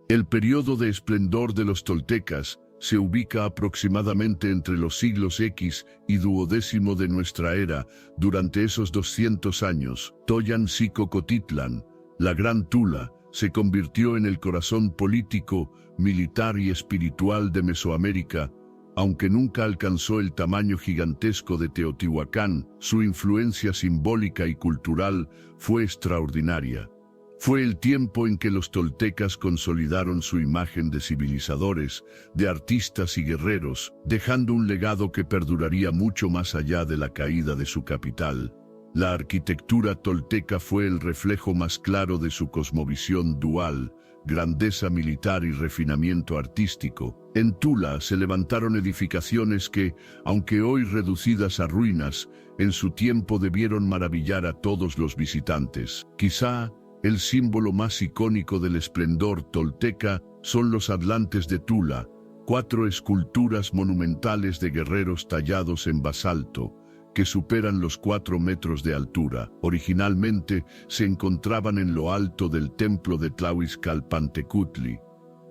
El periodo de esplendor de los toltecas se ubica aproximadamente entre los siglos X y XII de nuestra era. Durante esos 200 años, Toyancicocotitlan, la Gran Tula, se convirtió en el corazón político, militar y espiritual de Mesoamérica. Aunque nunca alcanzó el tamaño gigantesco de Teotihuacán, su influencia simbólica y cultural fue extraordinaria. Fue el tiempo en que los toltecas consolidaron su imagen de civilizadores, de artistas y guerreros, dejando un legado que perduraría mucho más allá de la caída de su capital. La arquitectura tolteca fue el reflejo más claro de su cosmovisión dual: grandeza militar y refinamiento artístico. En Tula se levantaron edificaciones que, aunque hoy reducidas a ruinas, en su tiempo debieron maravillar a todos los visitantes. Quizá el símbolo más icónico del esplendor tolteca son los atlantes de Tula, 4 esculturas monumentales de guerreros tallados en basalto, que superan los 4 metros de altura. Originalmente se encontraban en lo alto del templo de Tlahuizcalpantecutli,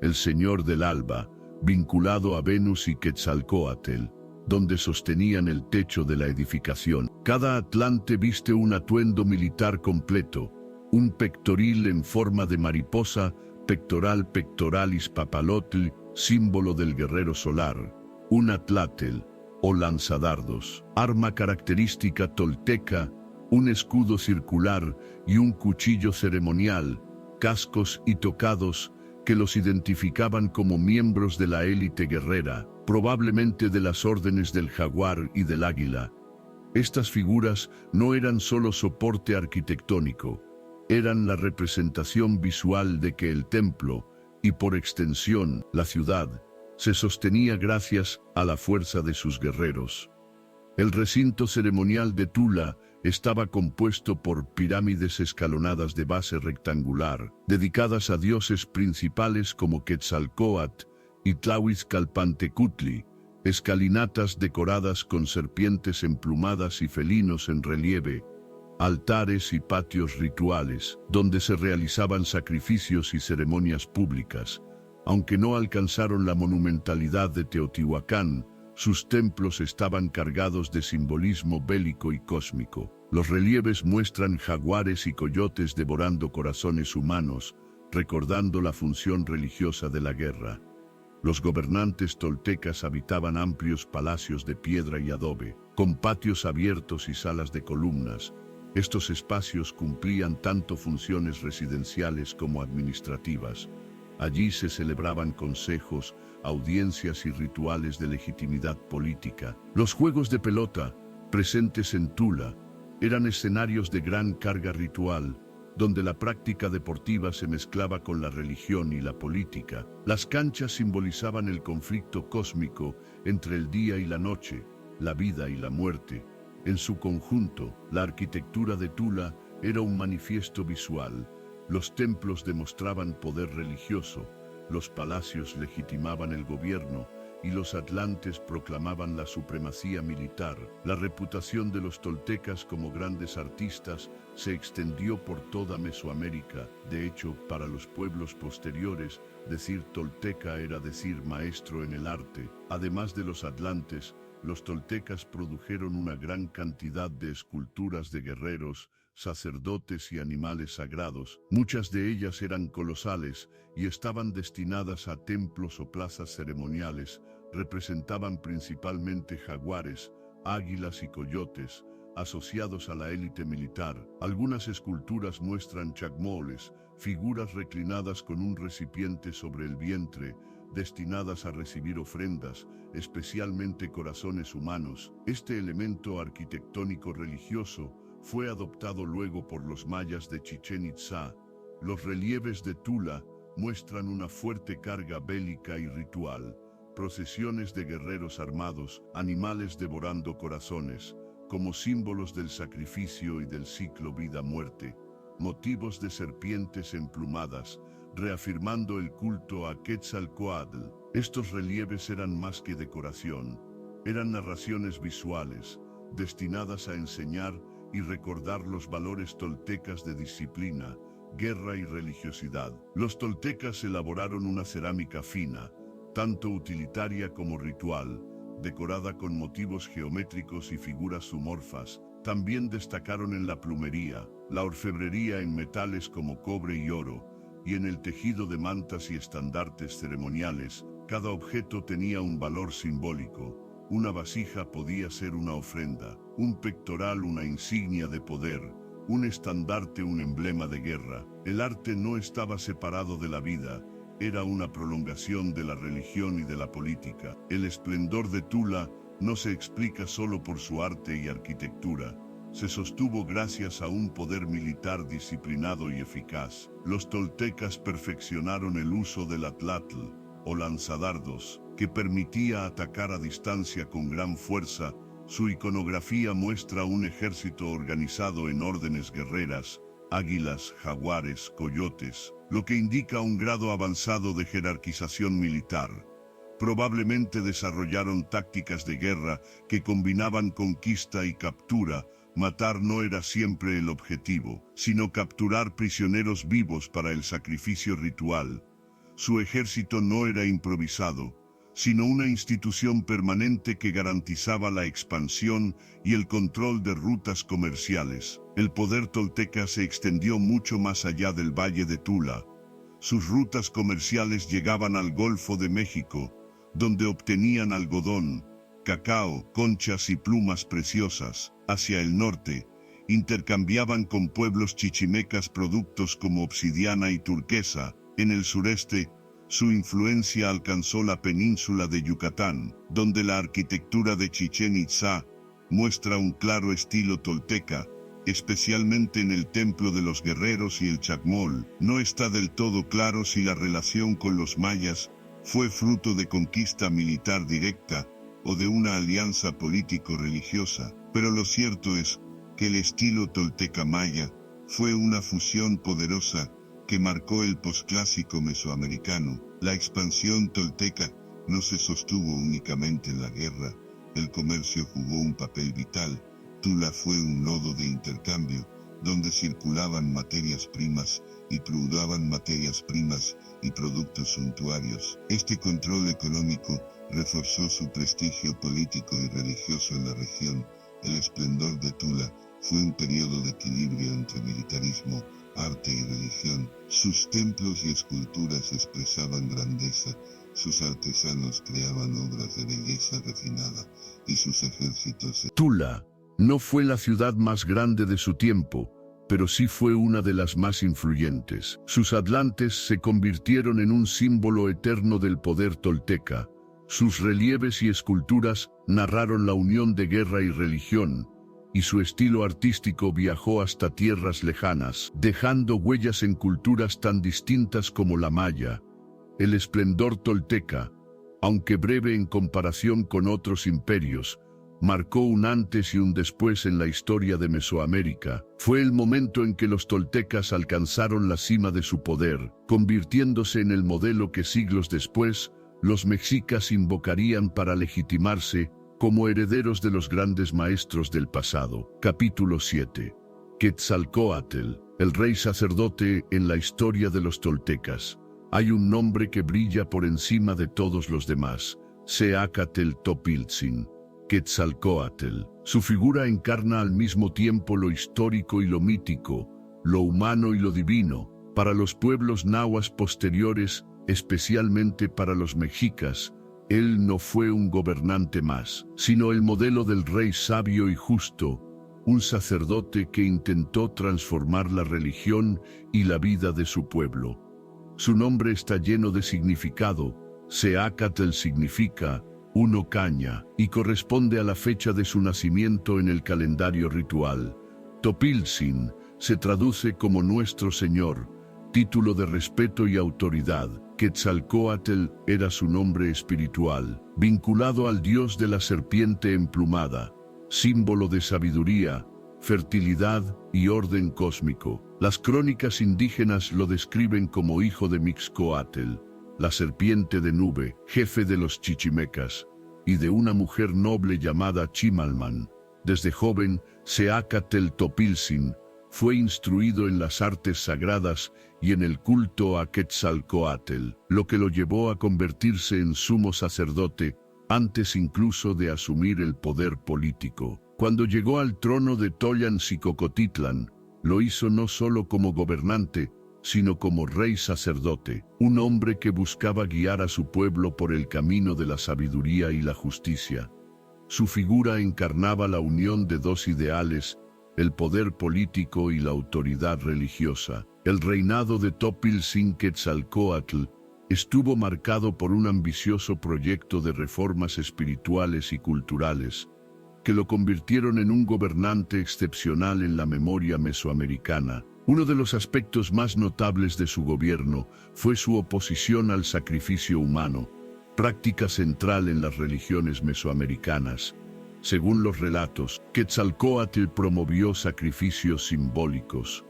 el señor del alba, vinculado a Venus y Quetzalcóatl, donde sostenían el techo de la edificación. Cada atlante viste un atuendo militar completo: un pectoril en forma de mariposa, pectoral pectoralis papalotl, símbolo del guerrero solar; un atlatl, o lanzadardos, arma característica tolteca; un escudo circular y un cuchillo ceremonial; cascos y tocados que los identificaban como miembros de la élite guerrera, probablemente de las órdenes del jaguar y del águila. Estas figuras no eran solo soporte arquitectónico, eran la representación visual de que el templo, y por extensión la ciudad, se sostenía gracias a la fuerza de sus guerreros. El recinto ceremonial de Tula estaba compuesto por pirámides escalonadas de base rectangular, dedicadas a dioses principales como Quetzalcóatl y Tlahuizcalpantecutli, escalinatas decoradas con serpientes emplumadas y felinos en relieve, altares y patios rituales, donde se realizaban sacrificios y ceremonias públicas. Aunque no alcanzaron la monumentalidad de Teotihuacán, sus templos estaban cargados de simbolismo bélico y cósmico. Los relieves muestran jaguares y coyotes devorando corazones humanos, recordando la función religiosa de la guerra. Los gobernantes toltecas habitaban amplios palacios de piedra y adobe, con patios abiertos y salas de columnas. Estos espacios cumplían tanto funciones residenciales como administrativas. Allí se celebraban consejos, audiencias y rituales de legitimidad política. Los juegos de pelota, presentes en Tula, eran escenarios de gran carga ritual, donde la práctica deportiva se mezclaba con la religión y la política. Las canchas simbolizaban el conflicto cósmico entre el día y la noche, la vida y la muerte. En su conjunto, la arquitectura de Tula era un manifiesto visual. Los templos demostraban poder religioso, los palacios legitimaban el gobierno y los atlantes proclamaban la supremacía militar. La reputación de los toltecas como grandes artistas se extendió por toda Mesoamérica. De hecho, para los pueblos posteriores, decir tolteca era decir maestro en el arte. Además de los atlantes, los toltecas produjeron una gran cantidad de esculturas de guerreros, sacerdotes y animales sagrados. Muchas de ellas eran colosales y estaban destinadas a templos o plazas ceremoniales. Representaban principalmente jaguares, águilas y coyotes, asociados a la élite militar. Algunas esculturas muestran chacmoles, figuras reclinadas con un recipiente sobre el vientre, destinadas a recibir ofrendas, especialmente corazones humanos. Este elemento arquitectónico religioso fue adoptado luego por los mayas de Chichén Itzá. Los relieves de Tula muestran una fuerte carga bélica y ritual, procesiones de guerreros armados, animales devorando corazones, como símbolos del sacrificio y del ciclo vida-muerte, motivos de serpientes emplumadas, reafirmando el culto a Quetzalcóatl. Estos relieves eran más que decoración, eran narraciones visuales, destinadas a enseñar y recordar los valores toltecas de disciplina, guerra y religiosidad. Los toltecas elaboraron una cerámica fina, tanto utilitaria como ritual, decorada con motivos geométricos y figuras zoomorfas. También destacaron en la plumería, la orfebrería en metales como cobre y oro, y en el tejido de mantas y estandartes ceremoniales. Cada objeto tenía un valor simbólico. Una vasija podía ser una ofrenda, un pectoral una insignia de poder, un estandarte un emblema de guerra. El arte no estaba separado de la vida, era una prolongación de la religión y de la política. El esplendor de Tula no se explica solo por su arte y arquitectura. Se sostuvo gracias a un poder militar disciplinado y eficaz. Los toltecas perfeccionaron el uso del atlatl, o lanzadardos, que permitía atacar a distancia con gran fuerza. Su iconografía muestra un ejército organizado en órdenes guerreras, águilas, jaguares, coyotes, lo que indica un grado avanzado de jerarquización militar. Probablemente desarrollaron tácticas de guerra que combinaban conquista y captura. Matar no era siempre el objetivo, sino capturar prisioneros vivos para el sacrificio ritual. Su ejército no era improvisado, sino una institución permanente que garantizaba la expansión y el control de rutas comerciales. El poder tolteca se extendió mucho más allá del Valle de Tula. Sus rutas comerciales llegaban al Golfo de México, donde obtenían algodón, cacao, conchas y plumas preciosas. Hacia el norte, intercambiaban con pueblos chichimecas productos como obsidiana y turquesa. En el sureste, su influencia alcanzó la península de Yucatán, donde la arquitectura de Chichén Itzá muestra un claro estilo tolteca, especialmente en el Templo de los Guerreros y el Chacmol. No está del todo claro si la relación con los mayas fue fruto de conquista militar directa o de una alianza político-religiosa, pero lo cierto es que el estilo tolteca maya fue una fusión poderosa que marcó el posclásico mesoamericano. La expansión tolteca no se sostuvo únicamente en la guerra, el comercio jugó un papel vital. Tula fue un nodo de intercambio, donde circulaban materias primas y productos suntuarios. Este control económico reforzó su prestigio político y religioso en la región. El esplendor de Tula fue un periodo de equilibrio entre militarismo, arte y religión. Sus templos y esculturas expresaban grandeza, sus artesanos creaban obras de belleza refinada, y sus ejércitos... Tula no fue la ciudad más grande de su tiempo, pero sí fue una de las más influyentes. Sus atlantes se convirtieron en un símbolo eterno del poder tolteca. Sus relieves y esculturas narraron la unión de guerra y religión, y su estilo artístico viajó hasta tierras lejanas, dejando huellas en culturas tan distintas como la maya. El esplendor tolteca, aunque breve en comparación con otros imperios, marcó un antes y un después en la historia de Mesoamérica. Fue el momento en que los toltecas alcanzaron la cima de su poder, convirtiéndose en el modelo que siglos después los mexicas invocarían para legitimarse como herederos de los grandes maestros del pasado. Capítulo 7. Quetzalcóatl, el rey sacerdote en la historia de los toltecas. Hay un nombre que brilla por encima de todos los demás: Seacatl-Topiltzin, Quetzalcóatl. Su figura encarna al mismo tiempo lo histórico y lo mítico, lo humano y lo divino. Para los pueblos nahuas posteriores, especialmente para los mexicas, él no fue un gobernante más, sino el modelo del rey sabio y justo, un sacerdote que intentó transformar la religión y la vida de su pueblo. Su nombre está lleno de significado. Seacatl significa uno caña y corresponde a la fecha de su nacimiento en el calendario ritual. Topiltzin se traduce como Nuestro Señor, título de respeto y autoridad. Quetzalcóatl era su nombre espiritual, vinculado al dios de la serpiente emplumada, símbolo de sabiduría, fertilidad y orden cósmico. Las crónicas indígenas lo describen como hijo de Mixcoatl, la serpiente de nube, jefe de los chichimecas, y de una mujer noble llamada Chimalman. Desde joven, Seacatl Topiltzin fue instruido en las artes sagradas y en el culto a Quetzalcóatl, lo que lo llevó a convertirse en sumo sacerdote antes incluso de asumir el poder político. Cuando llegó al trono de Toyantzicocotitlan, lo hizo no solo como gobernante, sino como rey sacerdote, un hombre que buscaba guiar a su pueblo por el camino de la sabiduría y la justicia. Su figura encarnaba la unión de dos ideales: el poder político y la autoridad religiosa. El reinado de Topiltzin Quetzalcóatl estuvo marcado por un ambicioso proyecto de reformas espirituales y culturales, que lo convirtieron en un gobernante excepcional en la memoria mesoamericana. Uno de los aspectos más notables de su gobierno fue su oposición al sacrificio humano, práctica central en las religiones mesoamericanas. Según los relatos, Quetzalcóatl promovió sacrificios simbólicos,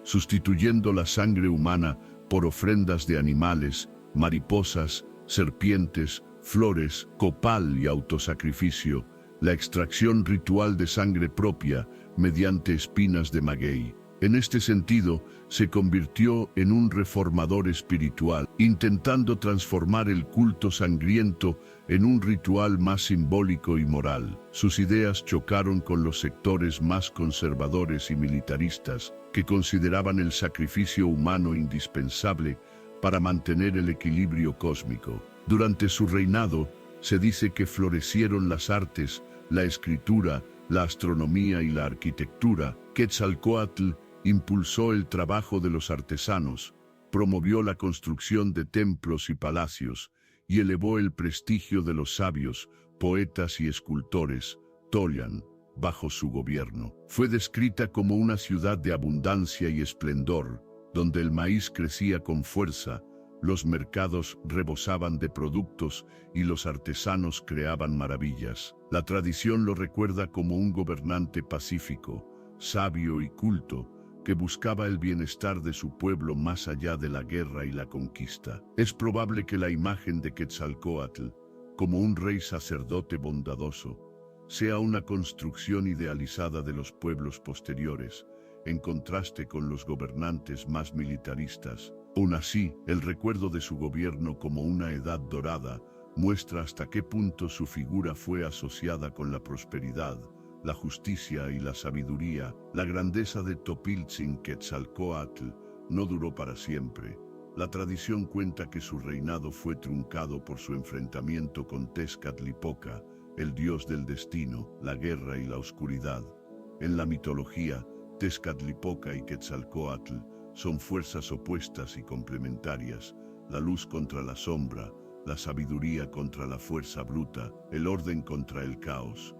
sustituyendo la sangre humana por ofrendas de animales, mariposas, serpientes, flores, copal y autosacrificio, la extracción ritual de sangre propia mediante espinas de maguey. En este sentido, se convirtió en un reformador espiritual, intentando transformar el culto sangriento en un ritual más simbólico y moral. Sus ideas chocaron con los sectores más conservadores y militaristas, que consideraban el sacrificio humano indispensable para mantener el equilibrio cósmico. Durante su reinado, se dice que florecieron las artes, la escritura, la astronomía y la arquitectura. Quetzalcóatl impulsó el trabajo de los artesanos, promovió la construcción de templos y palacios, y elevó el prestigio de los sabios, poetas y escultores. Toyan, bajo su gobierno, fue descrita como una ciudad de abundancia y esplendor, donde el maíz crecía con fuerza, los mercados rebosaban de productos y los artesanos creaban maravillas. La tradición lo recuerda como un gobernante pacífico, sabio y culto, que buscaba el bienestar de su pueblo más allá de la guerra y la conquista. Es probable que la imagen de Quetzalcóatl, como un rey sacerdote bondadoso, sea una construcción idealizada de los pueblos posteriores, en contraste con los gobernantes más militaristas. Aún así, el recuerdo de su gobierno como una edad dorada muestra hasta qué punto su figura fue asociada con la prosperidad, la justicia y la sabiduría. La grandeza de Topiltzin Quetzalcóatl no duró para siempre. La tradición cuenta que su reinado fue truncado por su enfrentamiento con Tezcatlipoca, el dios del destino, la guerra y la oscuridad. En la mitología, Tezcatlipoca y Quetzalcóatl son fuerzas opuestas y complementarias: la luz contra la sombra, la sabiduría contra la fuerza bruta, el orden contra el caos.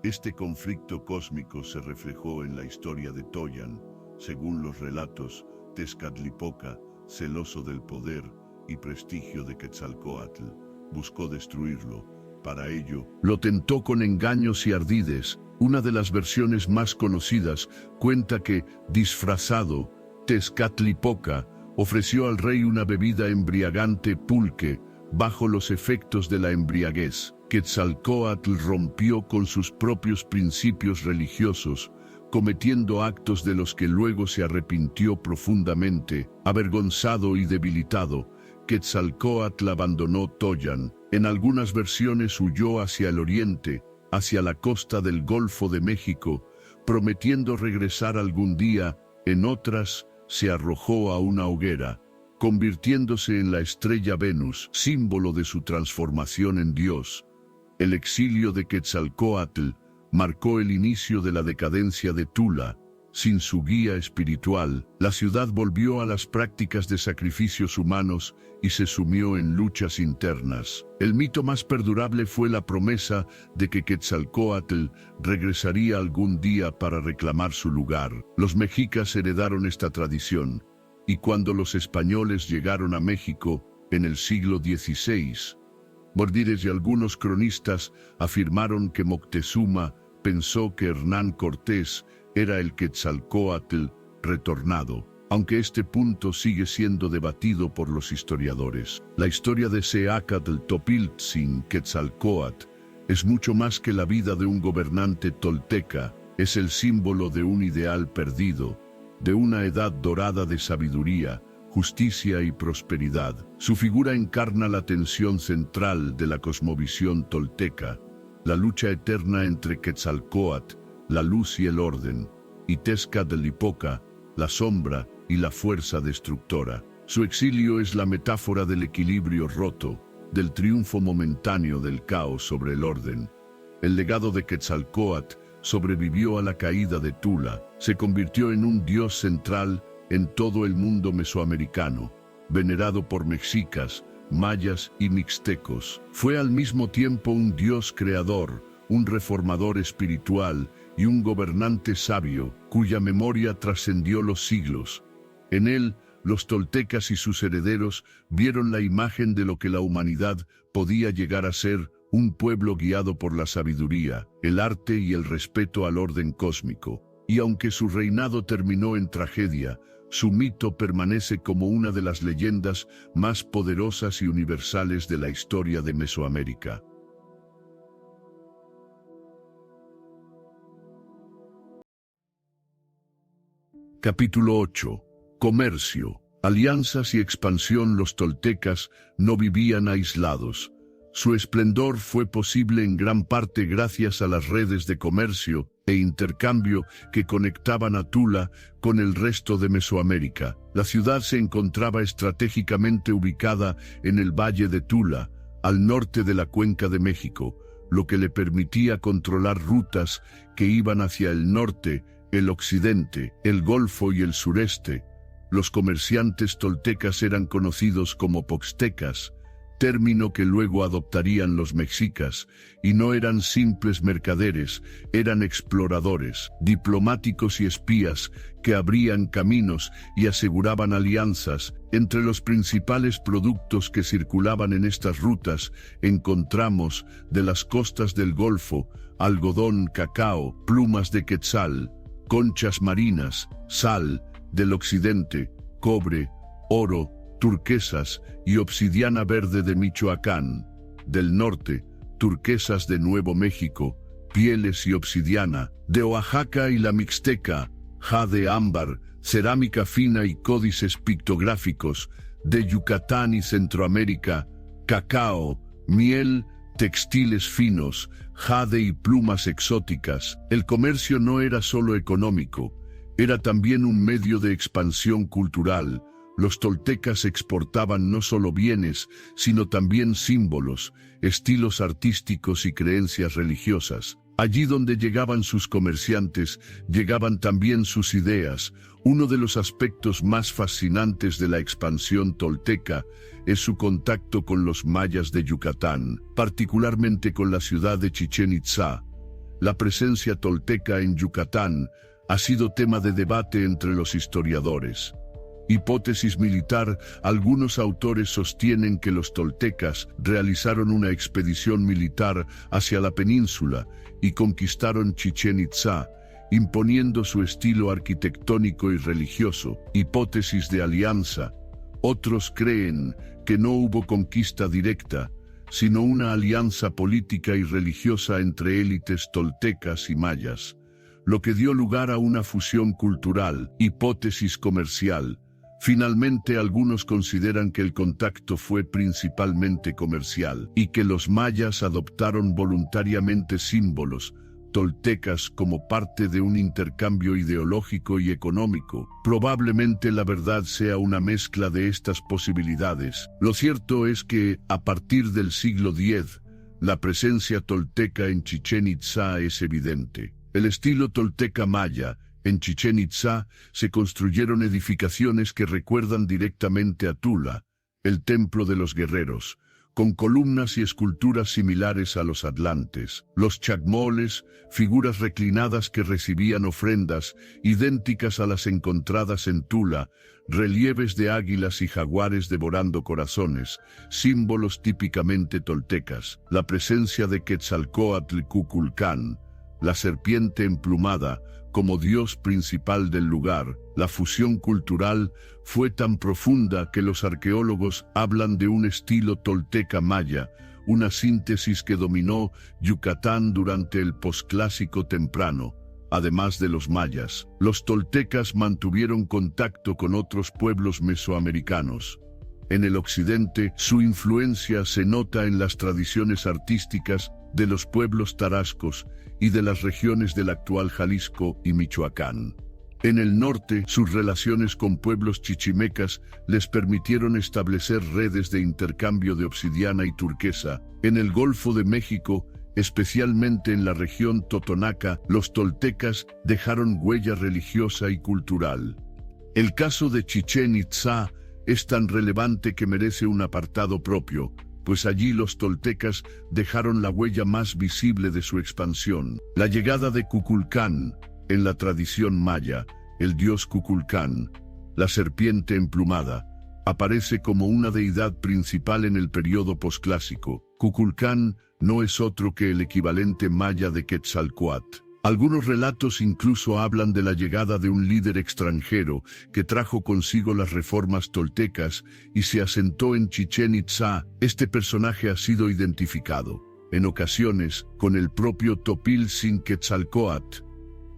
Este conflicto cósmico se reflejó en la historia de Toyan. Según los relatos, Tezcatlipoca, celoso del poder y prestigio de Quetzalcóatl, buscó destruirlo, para ello. Lo tentó con engaños y ardides. Una de las versiones más conocidas cuenta que, disfrazado, Tezcatlipoca ofreció al rey una bebida embriagante pulque, bajo los efectos de la embriaguez. Quetzalcóatl rompió con sus propios principios religiosos, cometiendo actos de los que luego se arrepintió profundamente. Avergonzado y debilitado, Quetzalcóatl abandonó Toyan. En algunas versiones huyó hacia el oriente, hacia la costa del Golfo de México, prometiendo regresar algún día. En otras, se arrojó a una hoguera, convirtiéndose en la estrella Venus, símbolo de su transformación en Dios. El exilio de Quetzalcóatl marcó el inicio de la decadencia de Tula. Sin su guía espiritual, la ciudad volvió a las prácticas de sacrificios humanos y se sumió en luchas internas. El mito más perdurable fue la promesa de que Quetzalcóatl regresaría algún día para reclamar su lugar. Los mexicas heredaron esta tradición, y cuando los españoles llegaron a México en el siglo XVI, Bordires y algunos cronistas afirmaron que Moctezuma pensó que Hernán Cortés era el Quetzalcóatl retornado, aunque este punto sigue siendo debatido por los historiadores. La historia de Seacatl Topiltzin Quetzalcóatl es mucho más que la vida de un gobernante tolteca, es el símbolo de un ideal perdido, de una edad dorada de sabiduría, justicia y prosperidad. Su figura encarna la tensión central de la cosmovisión tolteca, la lucha eterna entre Quetzalcóatl, la luz y el orden, y Tezcatlipoca, la sombra y la fuerza destructora. Su exilio es la metáfora del equilibrio roto, del triunfo momentáneo del caos sobre el orden. El legado de Quetzalcóatl sobrevivió a la caída de Tula, se convirtió en un dios central en todo el mundo mesoamericano, venerado por mexicas, mayas y mixtecos. Fue al mismo tiempo un dios creador, un reformador espiritual y un gobernante sabio, cuya memoria trascendió los siglos. En él, los toltecas y sus herederos vieron la imagen de lo que la humanidad podía llegar a ser: un pueblo guiado por la sabiduría, el arte y el respeto al orden cósmico. Y aunque su reinado terminó en tragedia, su mito permanece como una de las leyendas más poderosas y universales de la historia de Mesoamérica. Capítulo 8. Comercio. Alianzas y expansión. Los toltecas no vivían aislados. Su esplendor fue posible en gran parte gracias a las redes de comercio e intercambio que conectaban a Tula con el resto de Mesoamérica. La ciudad se encontraba estratégicamente ubicada en el Valle de Tula, al norte de la Cuenca de México, lo que le permitía controlar rutas que iban hacia el norte, el occidente, el Golfo y el sureste. Los comerciantes toltecas eran conocidos como poxtecas, término que luego adoptarían los mexicas, y no eran simples mercaderes, eran exploradores, diplomáticos y espías que abrían caminos y aseguraban alianzas. Entre los principales productos que circulaban en estas rutas encontramos, de las costas del Golfo, algodón, cacao, plumas de quetzal, conchas marinas, sal; del occidente, cobre, oro, turquesas y obsidiana verde de Michoacán; del norte, turquesas de Nuevo México, pieles y obsidiana; de Oaxaca y la Mixteca, jade, ámbar, cerámica fina y códices pictográficos; de Yucatán y Centroamérica, cacao, miel, textiles finos, jade y plumas exóticas. El comercio no era solo económico, era también un medio de expansión cultural. Los toltecas exportaban no solo bienes, sino también símbolos, estilos artísticos y creencias religiosas. Allí donde llegaban sus comerciantes, llegaban también sus ideas. Uno de los aspectos más fascinantes de la expansión tolteca es su contacto con los mayas de Yucatán, particularmente con la ciudad de Chichén Itzá. La presencia tolteca en Yucatán ha sido tema de debate entre los historiadores. Hipótesis militar. Algunos autores sostienen que los toltecas realizaron una expedición militar hacia la península y conquistaron Chichén Itzá, imponiendo su estilo arquitectónico y religioso. Hipótesis de alianza. Otros creen que no hubo conquista directa, sino una alianza política y religiosa entre élites toltecas y mayas, lo que dio lugar a una fusión cultural. Hipótesis comercial. Finalmente, algunos consideran que el contacto fue principalmente comercial y que los mayas adoptaron voluntariamente símbolos toltecas como parte de un intercambio ideológico y económico. Probablemente la verdad sea una mezcla de estas posibilidades. Lo cierto es que, a partir del siglo X, la presencia tolteca en Chichén Itzá es evidente. El estilo tolteca maya. En Chichén Itzá se construyeron edificaciones que recuerdan directamente a Tula, el templo de los guerreros, con columnas y esculturas similares a los atlantes. Los chacmoles, figuras reclinadas que recibían ofrendas, idénticas a las encontradas en Tula, relieves de águilas y jaguares devorando corazones, símbolos típicamente toltecas. La presencia de Quetzalcóatl Cuculcán, la serpiente emplumada, como dios principal del lugar. La fusión cultural fue tan profunda que los arqueólogos hablan de un estilo tolteca maya, una síntesis que dominó Yucatán durante el posclásico temprano. Además de los mayas, los toltecas mantuvieron contacto con otros pueblos mesoamericanos. En el occidente, su influencia se nota en las tradiciones artísticas de los pueblos tarascos y de las regiones del actual Jalisco y Michoacán. En el norte, sus relaciones con pueblos chichimecas les permitieron establecer redes de intercambio de obsidiana y turquesa. En el Golfo de México, especialmente en la región totonaca, los toltecas dejaron huella religiosa y cultural. El caso de Chichén Itzá es tan relevante que merece un apartado propio, pues allí los toltecas dejaron la huella más visible de su expansión. La llegada de Cuculcán. En la tradición maya, el dios Cuculcán, la serpiente emplumada, aparece como una deidad principal en el periodo posclásico. Cuculcán no es otro que el equivalente maya de Quetzalcóatl. Algunos relatos incluso hablan de la llegada de un líder extranjero que trajo consigo las reformas toltecas y se asentó en Chichén Itzá. Este personaje ha sido identificado, en ocasiones, con el propio Topiltzin-Quetzalcóatl,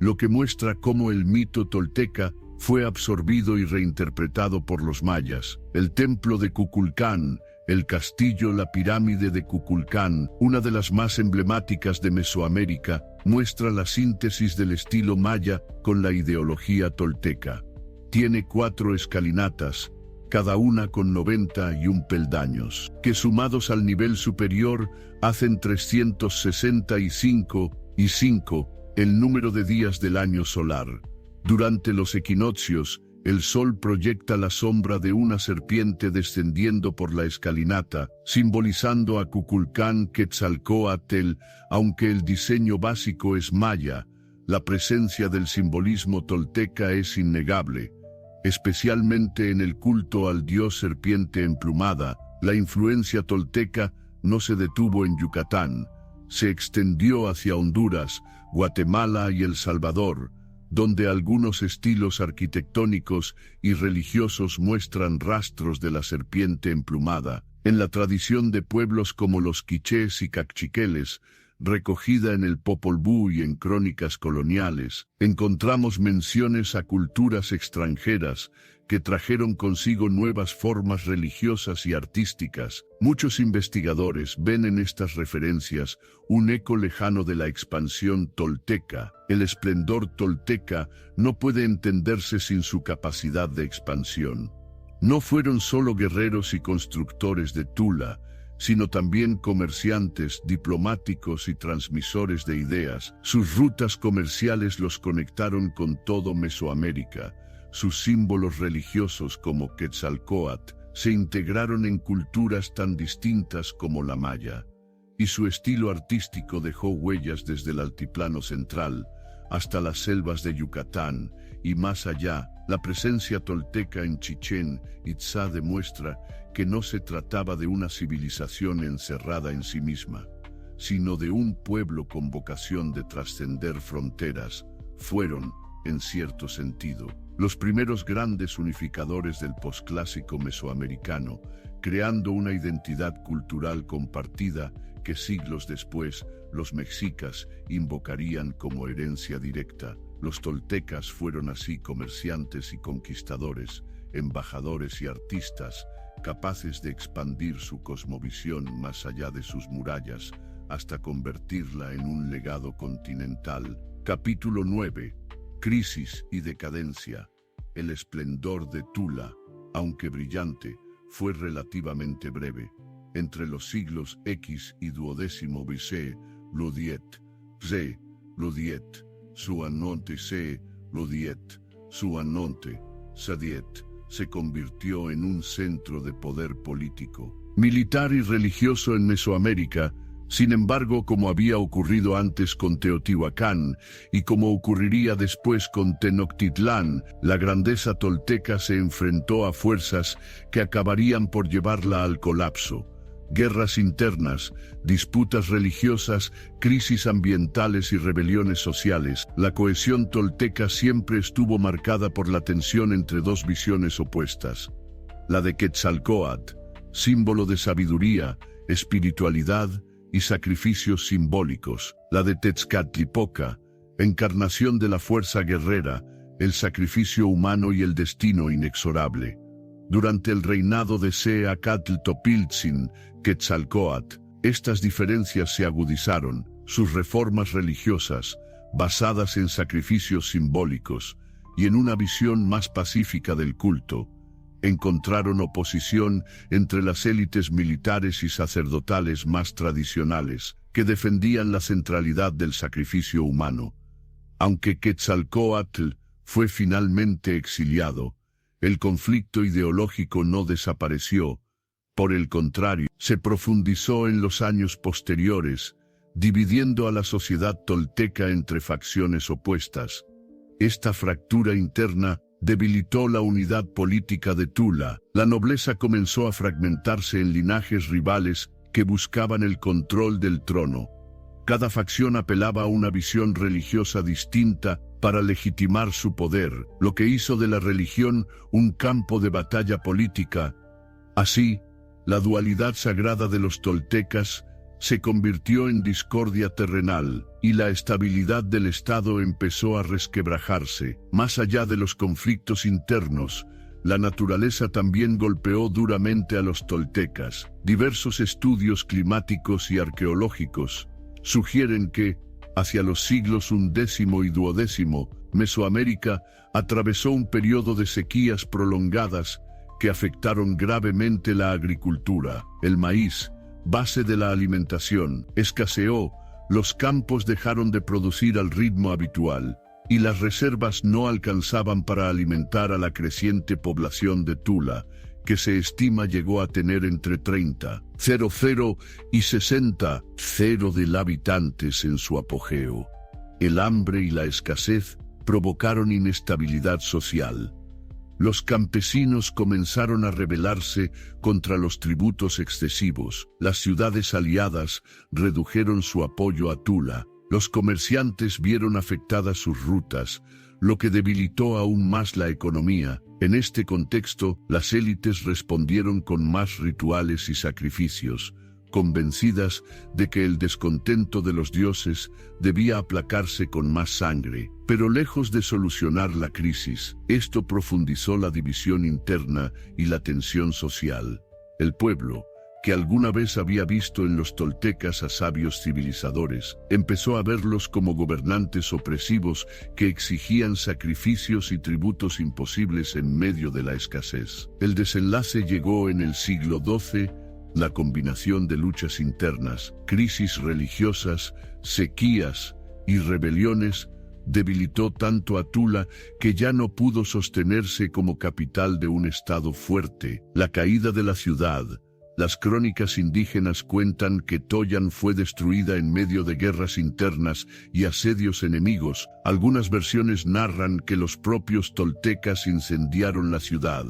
lo que muestra cómo el mito tolteca fue absorbido y reinterpretado por los mayas. El templo de Cuculcán, el castillo, la pirámide de Cuculcán, una de las más emblemáticas de Mesoamérica, muestra la síntesis del estilo maya con la ideología tolteca. Tiene 4 escalinatas, cada una con 91 peldaños, que sumados al nivel superior hacen 365 y 5 el número de días del año solar. Durante los equinoccios, el sol proyecta la sombra de una serpiente descendiendo por la escalinata, simbolizando a Cuculcán Quetzalcóatl. Aunque el diseño básico es maya, la presencia del simbolismo tolteca es innegable, especialmente en el culto al dios serpiente emplumada. La influencia tolteca no se detuvo en Yucatán, se extendió hacia Honduras, Guatemala y El Salvador, donde algunos estilos arquitectónicos y religiosos muestran rastros de la serpiente emplumada. En la tradición de pueblos como los quichés y cachiqueles, recogida en el Popol Vuh y en crónicas coloniales, encontramos menciones a culturas extranjeras que trajeron consigo nuevas formas religiosas y artísticas. Muchos investigadores ven en estas referencias un eco lejano de la expansión tolteca. El esplendor tolteca no puede entenderse sin su capacidad de expansión. No fueron solo guerreros y constructores de Tula, sino también comerciantes, diplomáticos y transmisores de ideas. Sus rutas comerciales los conectaron con todo Mesoamérica. Sus símbolos religiosos como Quetzalcóatl se integraron en culturas tan distintas como la maya, y su estilo artístico dejó huellas desde el altiplano central, hasta las selvas de Yucatán y más allá. La presencia tolteca en Chichén Itzá demuestra que no se trataba de una civilización encerrada en sí misma, sino de un pueblo con vocación de trascender fronteras. Fueron, en cierto sentido, los primeros grandes unificadores del posclásico mesoamericano, creando una identidad cultural compartida que siglos después los mexicas invocarían como herencia directa. Los toltecas fueron así comerciantes y conquistadores, embajadores y artistas, capaces de expandir su cosmovisión más allá de sus murallas, hasta convertirla en un legado continental. Capítulo 9. Crisis y decadencia. El esplendor de Tula, aunque brillante, fue relativamente breve. Entre los siglos X y XII BC, Lodiet, Ze, Lodiet, Suanonte Se, Lodiet, Suanonte, Sadiet, se convirtió en un centro de poder político, militar y religioso en Mesoamérica. Sin embargo, como había ocurrido antes con Teotihuacán y como ocurriría después con Tenochtitlán, la grandeza tolteca se enfrentó a fuerzas que acabarían por llevarla al colapso. Guerras internas, disputas religiosas, crisis ambientales y rebeliones sociales. La cohesión tolteca siempre estuvo marcada por la tensión entre dos visiones opuestas. La de Quetzalcóatl, símbolo de sabiduría, espiritualidad y sacrificios simbólicos. La de Tezcatlipoca, encarnación de la fuerza guerrera, el sacrificio humano y el destino inexorable. Durante el reinado de Seacatl Topiltzin Quetzalcóatl, estas diferencias se agudizaron. Sus reformas religiosas, basadas en sacrificios simbólicos y en una visión más pacífica del culto, encontraron oposición entre las élites militares y sacerdotales más tradicionales, que defendían la centralidad del sacrificio humano. Aunque Quetzalcóatl fue finalmente exiliado, el conflicto ideológico no desapareció. Por el contrario, se profundizó en los años posteriores, dividiendo a la sociedad tolteca entre facciones opuestas. Esta fractura interna debilitó la unidad política de Tula. La nobleza comenzó a fragmentarse en linajes rivales que buscaban el control del trono. Cada facción apelaba a una visión religiosa distinta para legitimar su poder, lo que hizo de la religión un campo de batalla política. Así, la dualidad sagrada de los toltecas se convirtió en discordia terrenal, y la estabilidad del Estado empezó a resquebrajarse. Más allá de los conflictos internos, la naturaleza también golpeó duramente a los toltecas. Diversos estudios climáticos y arqueológicos sugieren que, hacia los siglos XI y XII, Mesoamérica atravesó un periodo de sequías prolongadas que afectaron gravemente la agricultura. El maíz, base de la alimentación, escaseó, los campos dejaron de producir al ritmo habitual, y las reservas no alcanzaban para alimentar a la creciente población de Tula, que se estima llegó a tener entre 30,000 y 60,000 habitantes en su apogeo. El hambre y la escasez provocaron inestabilidad social. Los campesinos comenzaron a rebelarse contra los tributos excesivos. Las ciudades aliadas redujeron su apoyo a Tula. Los comerciantes vieron afectadas sus rutas, lo que debilitó aún más la economía. En este contexto, las élites respondieron con más rituales y sacrificios, convencidas de que el descontento de los dioses debía aplacarse con más sangre. Pero lejos de solucionar la crisis, esto profundizó la división interna y la tensión social. El pueblo, que alguna vez había visto en los toltecas a sabios civilizadores, empezó a verlos como gobernantes opresivos que exigían sacrificios y tributos imposibles en medio de la escasez. El desenlace llegó en el siglo XII. La combinación de luchas internas, crisis religiosas, sequías y rebeliones debilitó tanto a Tula que ya no pudo sostenerse como capital de un estado fuerte. La caída de la ciudad, Las crónicas indígenas cuentan que Toyan fue destruida en medio de guerras internas y asedios enemigos. Algunas versiones narran que los propios toltecas incendiaron la ciudad,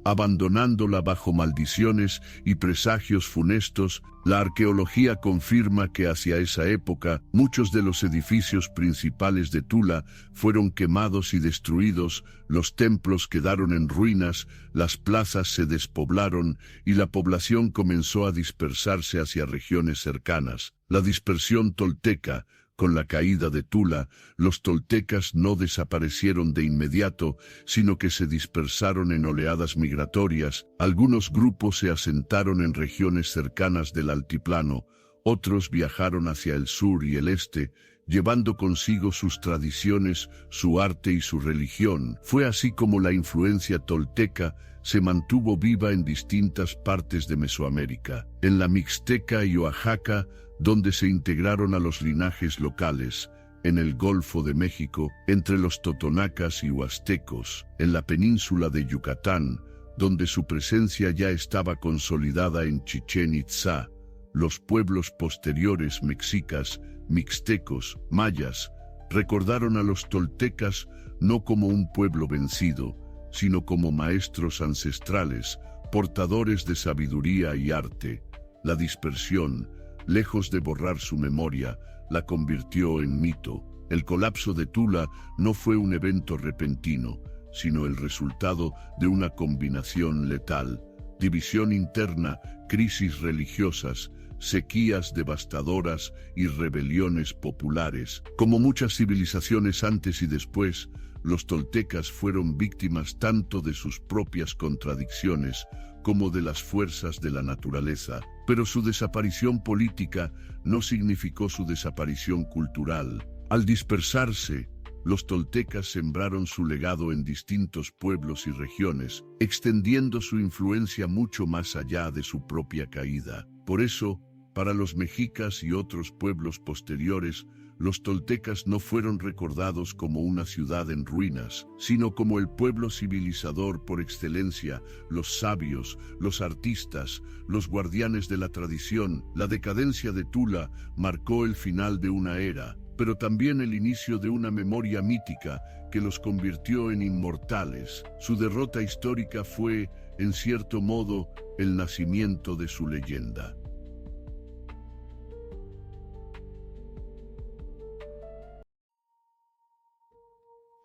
abandonándola bajo maldiciones y presagios funestos. La arqueología confirma que hacia esa época muchos de los edificios principales de Tula fueron quemados y destruidos, los templos quedaron en ruinas, las plazas se despoblaron y la población comenzó a dispersarse hacia regiones cercanas. La dispersión tolteca. Con la caída de Tula, los toltecas no desaparecieron de inmediato, sino que se dispersaron en oleadas migratorias. Algunos grupos se asentaron en regiones cercanas del altiplano, otros viajaron hacia el sur y el este, llevando consigo sus tradiciones, su arte y su religión. Fue así como la influencia tolteca se mantuvo viva en distintas partes de Mesoamérica. En la Mixteca y Oaxaca, donde se integraron a los linajes locales, en el Golfo de México, entre los totonacas y huastecos, en la península de Yucatán, donde su presencia ya estaba consolidada en Chichén Itzá. Los pueblos posteriores mexicas, mixtecos, mayas, recordaron a los toltecas no como un pueblo vencido, sino como maestros ancestrales, portadores de sabiduría y arte. La dispersión, lejos de borrar su memoria, la convirtió en mito. El colapso de Tula no fue un evento repentino, sino el resultado de una combinación letal: división interna, crisis religiosas, sequías devastadoras y rebeliones populares. Como muchas civilizaciones antes y después, los toltecas fueron víctimas tanto de sus propias contradicciones como de las fuerzas de la naturaleza. Pero su desaparición política no significó su desaparición cultural. Al dispersarse, los toltecas sembraron su legado en distintos pueblos y regiones, extendiendo su influencia mucho más allá de su propia caída. Por eso, para los mexicas y otros pueblos posteriores, los toltecas no fueron recordados como una ciudad en ruinas, sino como el pueblo civilizador por excelencia, los sabios, los artistas, los guardianes de la tradición. La decadencia de Tula marcó el final de una era, pero también el inicio de una memoria mítica que los convirtió en inmortales. Su derrota histórica fue, en cierto modo, el nacimiento de su leyenda.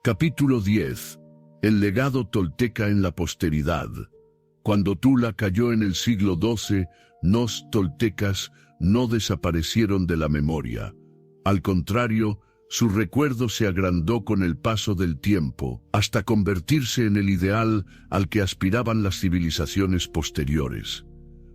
Capítulo 10. El legado tolteca en la posteridad. Cuando Tula cayó en el siglo XII, los toltecas no desaparecieron de la memoria. Al contrario, su recuerdo se agrandó con el paso del tiempo, hasta convertirse en el ideal al que aspiraban las civilizaciones posteriores.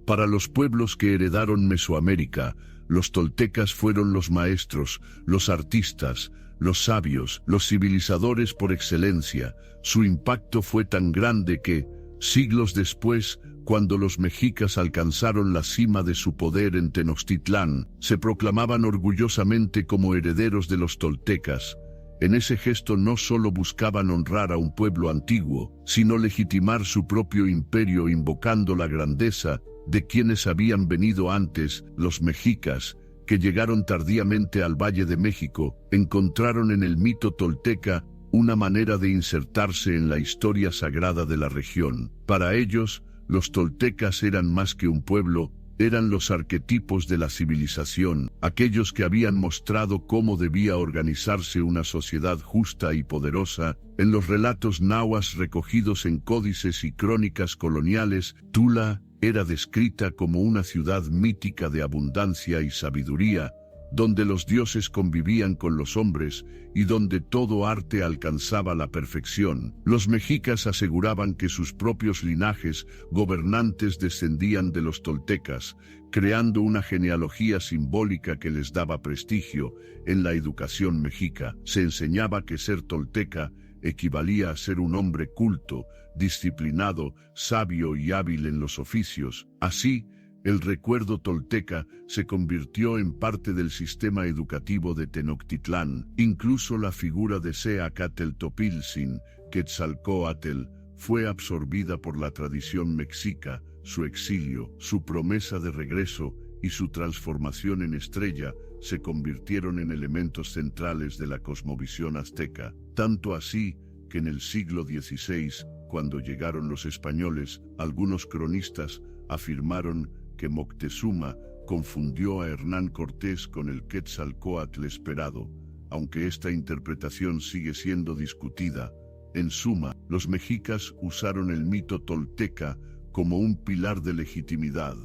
Para los pueblos que heredaron Mesoamérica, los toltecas fueron los maestros, los artistas, los sabios, los civilizadores por excelencia. Su impacto fue tan grande que, siglos después, cuando los mexicas alcanzaron la cima de su poder en Tenochtitlán, se proclamaban orgullosamente como herederos de los toltecas. En ese gesto no solo buscaban honrar a un pueblo antiguo, sino legitimar su propio imperio invocando la grandeza de quienes habían venido antes. Los mexicas, que llegaron tardíamente al Valle de México, encontraron en el mito tolteca una manera de insertarse en la historia sagrada de la región. Para ellos, los toltecas eran más que un pueblo, eran los arquetipos de la civilización, aquellos que habían mostrado cómo debía organizarse una sociedad justa y poderosa. En los relatos nahuas recogidos en códices y crónicas coloniales, Tula era descrita como una ciudad mítica de abundancia y sabiduría, donde los dioses convivían con los hombres y donde todo arte alcanzaba la perfección. Los mexicas aseguraban que sus propios linajes gobernantes descendían de los toltecas, creando una genealogía simbólica que les daba prestigio. En la educación mexica se enseñaba que ser tolteca equivalía a ser un hombre culto, disciplinado, sabio y hábil en los oficios. Así, el recuerdo tolteca se convirtió en parte del sistema educativo de Tenochtitlán. Incluso la figura de Seacatltopilzin, Quetzalcóatl, fue absorbida por la tradición mexica. su exilio, su promesa de regreso y su transformación en estrella se convirtieron en elementos centrales de la cosmovisión azteca, tanto así que en el siglo XVI, cuando llegaron los españoles, algunos cronistas afirmaron que Moctezuma confundió a Hernán Cortés con el Quetzalcóatl esperado, aunque esta interpretación sigue siendo discutida. En suma, los mexicas usaron el mito tolteca como un pilar de legitimidad.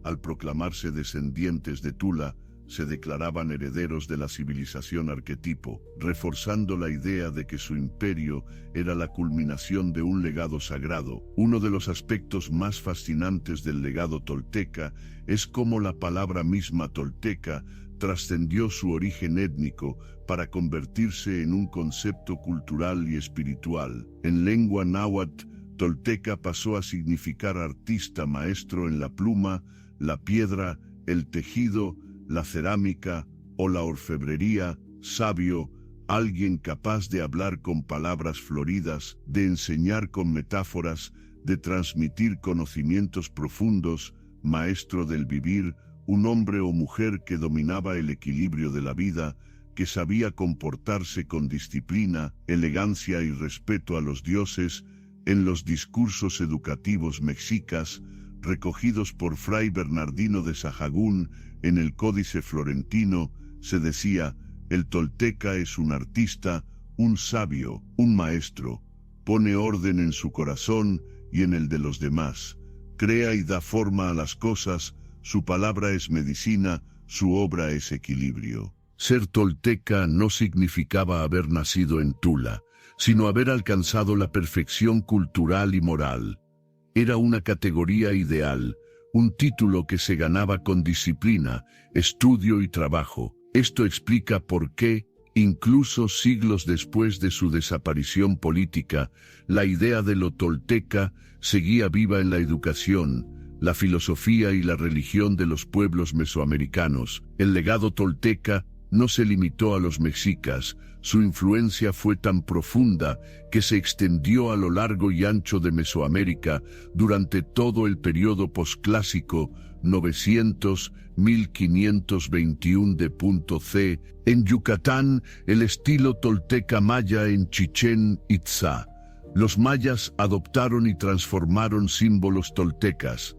Al proclamarse descendientes de Tula, se declaraban herederos de la civilización arquetipo, reforzando la idea de que su imperio era la culminación de un legado sagrado. Uno de los aspectos más fascinantes del legado tolteca es cómo la palabra misma tolteca trascendió su origen étnico para convertirse en un concepto cultural y espiritual. En lengua náhuatl, tolteca pasó a significar artista maestro en la pluma, la piedra, el tejido, la cerámica o la orfebrería, sabio, alguien capaz de hablar con palabras floridas, de enseñar con metáforas, de transmitir conocimientos profundos, maestro del vivir, un hombre o mujer que dominaba el equilibrio de la vida, que sabía comportarse con disciplina, elegancia y respeto a los dioses. En los discursos educativos mexicas, recogidos por Fray Bernardino de Sahagún en el Códice Florentino, se decía: el tolteca es un artista, un sabio, un maestro, pone orden en su corazón y en el de los demás, crea y da forma a las cosas, su palabra es medicina, su obra es equilibrio. Ser tolteca no significaba haber nacido en Tula, sino haber alcanzado la perfección cultural y moral. Era una categoría ideal, un título que se ganaba con disciplina, estudio y trabajo. Esto explica por qué, incluso siglos después de su desaparición política, la idea de lo tolteca seguía viva en la educación, la filosofía y la religión de los pueblos mesoamericanos. El legado tolteca no se limitó a los mexicas, su influencia fue tan profunda que se extendió a lo largo y ancho de Mesoamérica durante todo el periodo posclásico 900-1521 d.C. En Yucatán, el estilo tolteca maya en Chichén Itzá. Los mayas adoptaron y transformaron símbolos toltecas.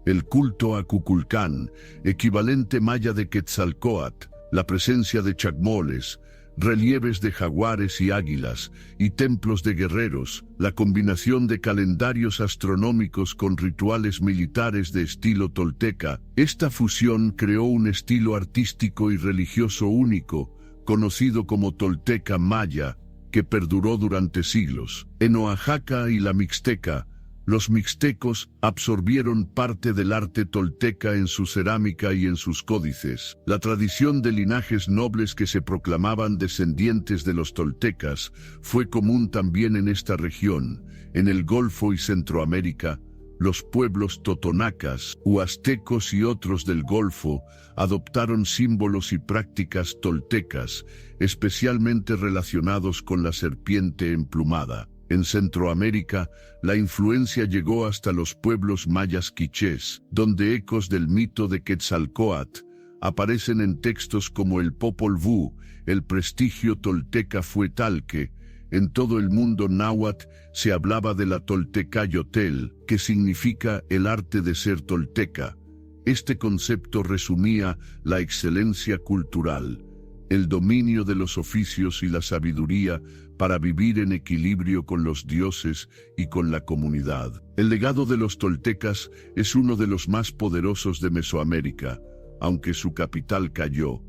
El culto a Kukulcán, equivalente maya de Quetzalcóatl, la presencia de chacmoles, relieves de jaguares y águilas, y templos de guerreros, la combinación de calendarios astronómicos con rituales militares de estilo tolteca. Esta fusión creó un estilo artístico y religioso único, conocido como tolteca maya, que perduró durante siglos. En Oaxaca y la Mixteca, los mixtecos absorbieron parte del arte tolteca en su cerámica y en sus códices. La tradición de linajes nobles que se proclamaban descendientes de los toltecas fue común también en esta región. En el Golfo y Centroamérica, los pueblos totonacas, huastecos y otros del Golfo adoptaron símbolos y prácticas toltecas, especialmente relacionados con la serpiente emplumada. En Centroamérica, la influencia llegó hasta los pueblos mayas quichés, donde ecos del mito de Quetzalcóatl aparecen en textos como el Popol Vuh. El prestigio tolteca fue tal que, en todo el mundo náhuatl, se hablaba de la toltecayotel, que significa el arte de ser tolteca. Este concepto resumía la excelencia cultural, el dominio de los oficios y la sabiduría para vivir en equilibrio con los dioses y con la comunidad. El legado de los toltecas es uno de los más poderosos de Mesoamérica, aunque su capital cayó,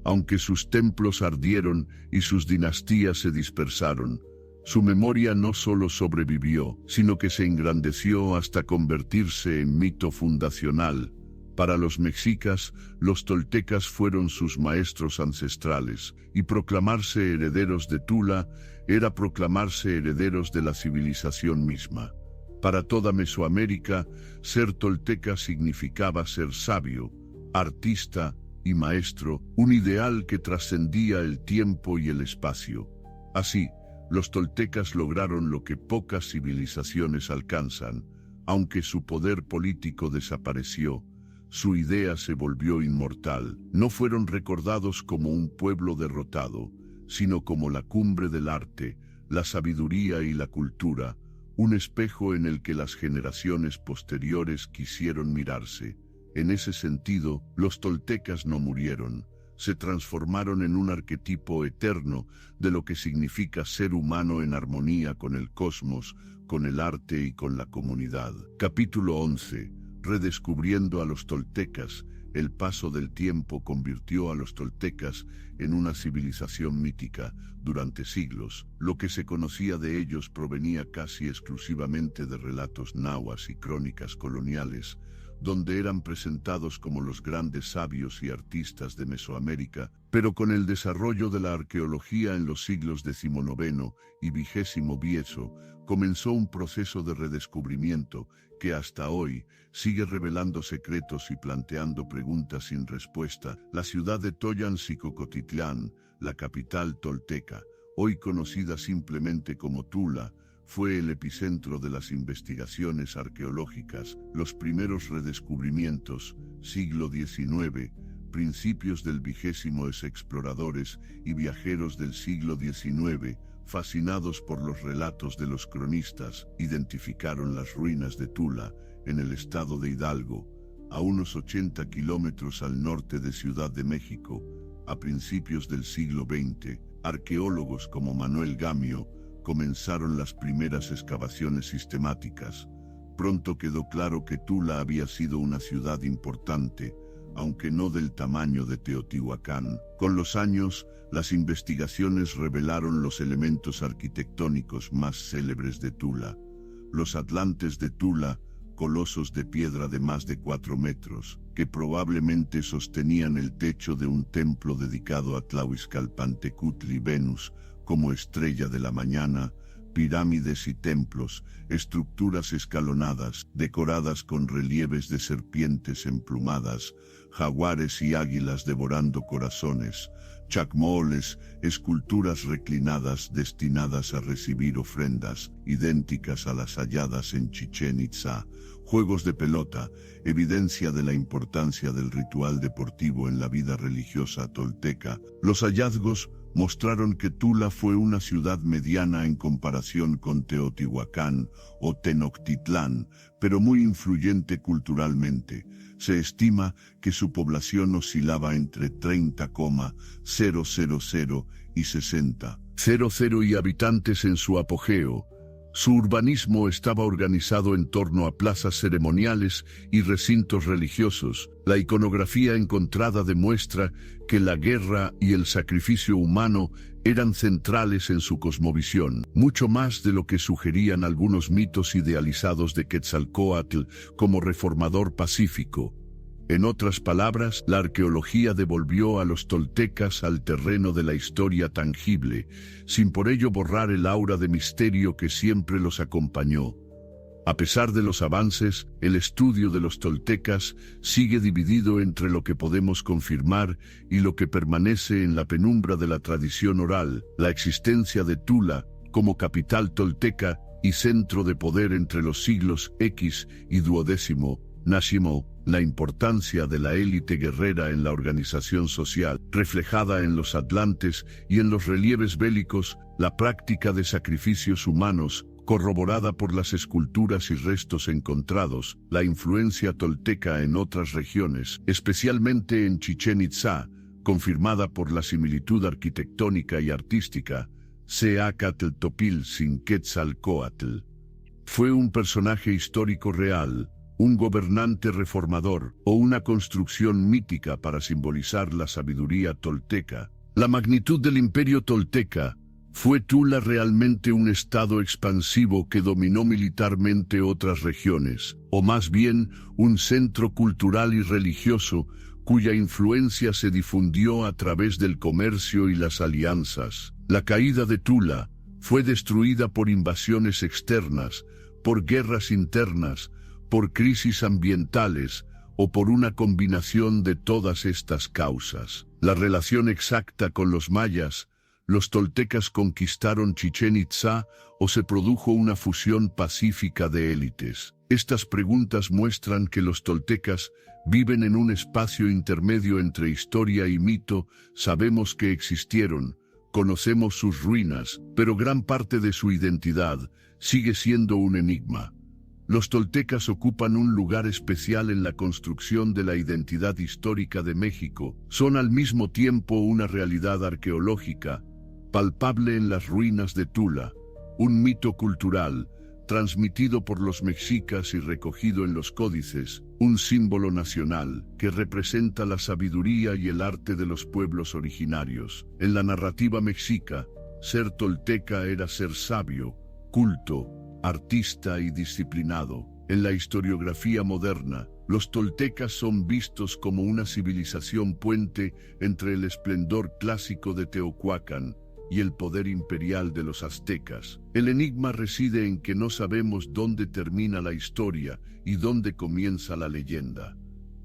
aunque sus templos ardieron y sus dinastías se dispersaron. Su memoria no solo sobrevivió, sino que se engrandeció hasta convertirse en mito fundacional. Para los mexicas, los toltecas fueron sus maestros ancestrales, y proclamarse herederos de Tula era proclamarse herederos de la civilización misma. Para toda Mesoamérica, ser tolteca significaba ser sabio, artista y maestro, un ideal que trascendía el tiempo y el espacio. Así, los toltecas lograron lo que pocas civilizaciones alcanzan: Aunque su poder político desapareció, su idea se volvió inmortal. No fueron recordados como un pueblo derrotado, sino como la cumbre del arte, la sabiduría y la cultura, un espejo en el que las generaciones posteriores quisieron mirarse. En ese sentido, los toltecas no murieron, se transformaron en un arquetipo eterno de lo que significa ser humano en armonía con el cosmos, con el arte y con la comunidad. Capítulo 11. Redescubriendo a los toltecas. El paso del tiempo convirtió a los toltecas en una civilización mítica. Durante siglos, lo que se conocía de ellos provenía casi exclusivamente de relatos nahuas y crónicas coloniales, donde eran presentados como los grandes sabios y artistas de Mesoamérica, pero con el desarrollo de la arqueología en los siglos XIX y XX, comenzó un proceso de redescubrimiento que hasta hoy sigue revelando secretos y planteando preguntas sin respuesta. La ciudad de Toyanxicocotitlán, la capital tolteca, hoy conocida simplemente como Tula, fue el epicentro de las investigaciones arqueológicas. Los primeros redescubrimientos, siglo XIX, principios del XX, exploradores y viajeros del siglo XIX, fascinados por los relatos de los cronistas, identificaron las ruinas de Tula, en el estado de Hidalgo, a unos 80 kilómetros al norte de Ciudad de México. A principios del siglo XX, arqueólogos como Manuel Gamio comenzaron las primeras excavaciones sistemáticas. Pronto quedó claro que Tula había sido una ciudad importante, aunque no del tamaño de Teotihuacán. Con los años, las investigaciones revelaron los elementos arquitectónicos más célebres de Tula. Los atlantes de Tula, colosos de piedra de más de 4 metros, que probablemente sostenían el techo de un templo dedicado a Tlahuizcalpantecutli Venus, como estrella de la mañana, pirámides y templos, estructuras escalonadas, decoradas con relieves de serpientes emplumadas, jaguares y águilas devorando corazones, chacmoles, esculturas reclinadas destinadas a recibir ofrendas, idénticas a las halladas en Chichén Itzá, juegos de pelota, evidencia de la importancia del ritual deportivo en la vida religiosa tolteca. Los hallazgos mostraron que Tula fue una ciudad mediana en comparación con Teotihuacán o Tenochtitlán, pero muy influyente culturalmente. Se estima que su población oscilaba entre 30,000 y 60,000 y habitantes en su apogeo. Su urbanismo estaba organizado en torno a plazas ceremoniales y recintos religiosos. La iconografía encontrada demuestra que la guerra y el sacrificio humano eran centrales en su cosmovisión, mucho más de lo que sugerían algunos mitos idealizados de Quetzalcóatl como reformador pacífico. En otras palabras, la arqueología devolvió a los toltecas al terreno de la historia tangible, sin por ello borrar el aura de misterio que siempre los acompañó. A pesar de los avances, el estudio de los toltecas sigue dividido entre lo que podemos confirmar y lo que permanece en la penumbra de la tradición oral. La existencia de Tula como capital tolteca y centro de poder entre los siglos X y XII, la importancia de la élite guerrera en la organización social, reflejada en los atlantes y en los relieves bélicos, la práctica de sacrificios humanos, corroborada por las esculturas y restos encontrados, la influencia tolteca en otras regiones, especialmente en Chichén Itzá, confirmada por la similitud arquitectónica y artística, Quetzalcóatl. Fue un personaje histórico real, un gobernante reformador o una construcción mítica para simbolizar la sabiduría tolteca. La magnitud del imperio tolteca. ¿Fue Tula realmente un estado expansivo que dominó militarmente otras regiones, o más bien un centro cultural y religioso cuya influencia se difundió a través del comercio y las alianzas? La caída de Tula fue destruida por invasiones externas, por guerras internas, por crisis ambientales o por una combinación de todas estas causas. La relación exacta con los mayas ¿Los toltecas conquistaron Chichén Itzá o se produjo una fusión pacífica de élites? Estas preguntas muestran que los toltecas viven en un espacio intermedio entre historia y mito. Sabemos que existieron, conocemos sus ruinas, pero gran parte de su identidad sigue siendo un enigma. Los toltecas ocupan un lugar especial en la construcción de la identidad histórica de México. Son al mismo tiempo una realidad arqueológica, palpable en las ruinas de Tula, un mito cultural, transmitido por los mexicas y recogido en los códices, un símbolo nacional que representa la sabiduría y el arte de los pueblos originarios. En la narrativa mexica, ser tolteca era ser sabio, culto, artista y disciplinado. En la historiografía moderna, los toltecas son vistos como una civilización puente entre el esplendor clásico de Teotihuacán y el poder imperial de los aztecas. El enigma reside en que no sabemos dónde termina la historia y dónde comienza la leyenda.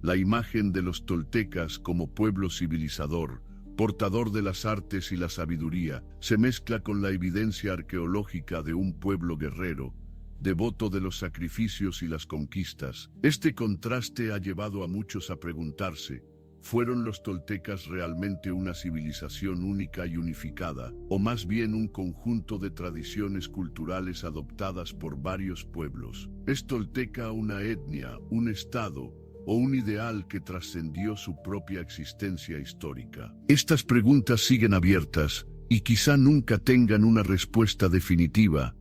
La imagen de los toltecas como pueblo civilizador, portador de las artes y la sabiduría, se mezcla con la evidencia arqueológica de un pueblo guerrero, devoto de los sacrificios y las conquistas. Este contraste ha llevado a muchos a preguntarse: ¿fueron los toltecas realmente una civilización única y unificada, o más bien un conjunto de tradiciones culturales adoptadas por varios pueblos? ¿Es tolteca una etnia, un estado, o un ideal que trascendió su propia existencia histórica? Estas preguntas siguen abiertas, y quizá nunca tengan una respuesta definitiva.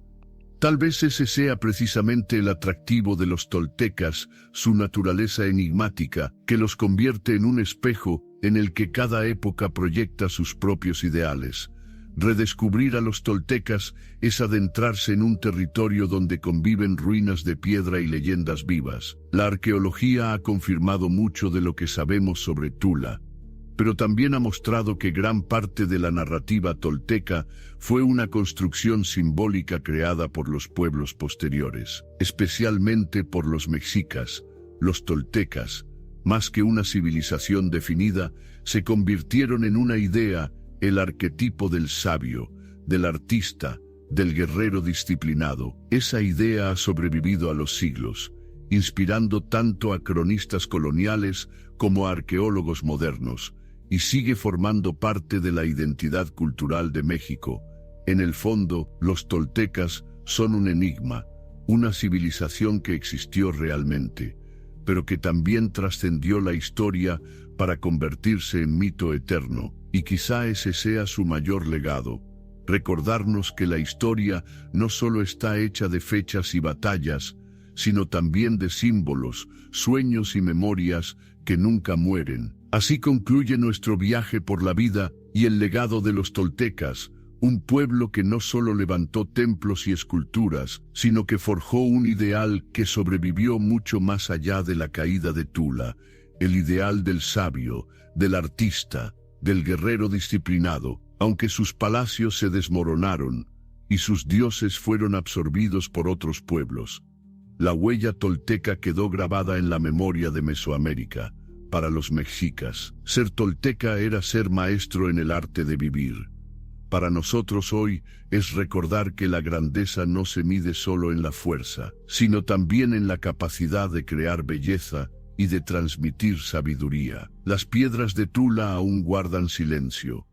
Tal vez ese sea precisamente el atractivo de los toltecas, su naturaleza enigmática, que los convierte en un espejo en el que cada época proyecta sus propios ideales. Redescubrir a los toltecas es adentrarse en un territorio donde conviven ruinas de piedra y leyendas vivas. La arqueología ha confirmado mucho de lo que sabemos sobre Tula, pero también ha mostrado que gran parte de la narrativa tolteca fue una construcción simbólica creada por los pueblos posteriores, especialmente por los mexicas. Los toltecas, más que una civilización definida, se convirtieron en una idea, el arquetipo del sabio, del artista, del guerrero disciplinado. Esa idea ha sobrevivido a los siglos, inspirando tanto a cronistas coloniales como a arqueólogos modernos, y sigue formando parte de la identidad cultural de México. En el fondo, los toltecas son un enigma, una civilización que existió realmente, pero que también trascendió la historia para convertirse en mito eterno, y quizá ese sea su mayor legado: recordarnos que la historia no solo está hecha de fechas y batallas, sino también de símbolos, sueños y memorias que nunca mueren. Así concluye nuestro viaje por la vida y el legado de los toltecas, un pueblo que no solo levantó templos y esculturas, sino que forjó un ideal que sobrevivió mucho más allá de la caída de Tula, el ideal del sabio, del artista, del guerrero disciplinado. Aunque sus palacios se desmoronaron y sus dioses fueron absorbidos por otros pueblos, la huella tolteca quedó grabada en la memoria de Mesoamérica. Para los mexicas, ser tolteca era ser maestro en el arte de vivir. Para nosotros hoy es recordar que la grandeza no se mide solo en la fuerza, sino también en la capacidad de crear belleza y de transmitir sabiduría. Las piedras de Tula aún guardan silencio,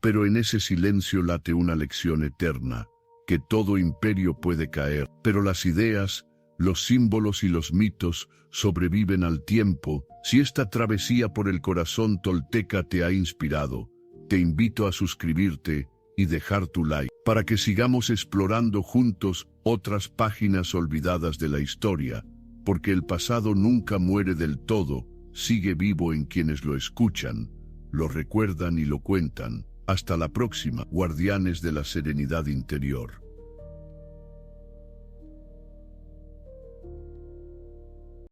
pero en ese silencio late una lección eterna, que todo imperio puede caer, pero las ideas, los símbolos y los mitos sobreviven al tiempo. Si esta travesía por el corazón tolteca te ha inspirado, te invito a suscribirte y dejar tu like, para que sigamos explorando juntos otras páginas olvidadas de la historia, porque el pasado nunca muere del todo, sigue vivo en quienes lo escuchan, lo recuerdan y lo cuentan. Hasta la próxima, guardianes de la serenidad interior.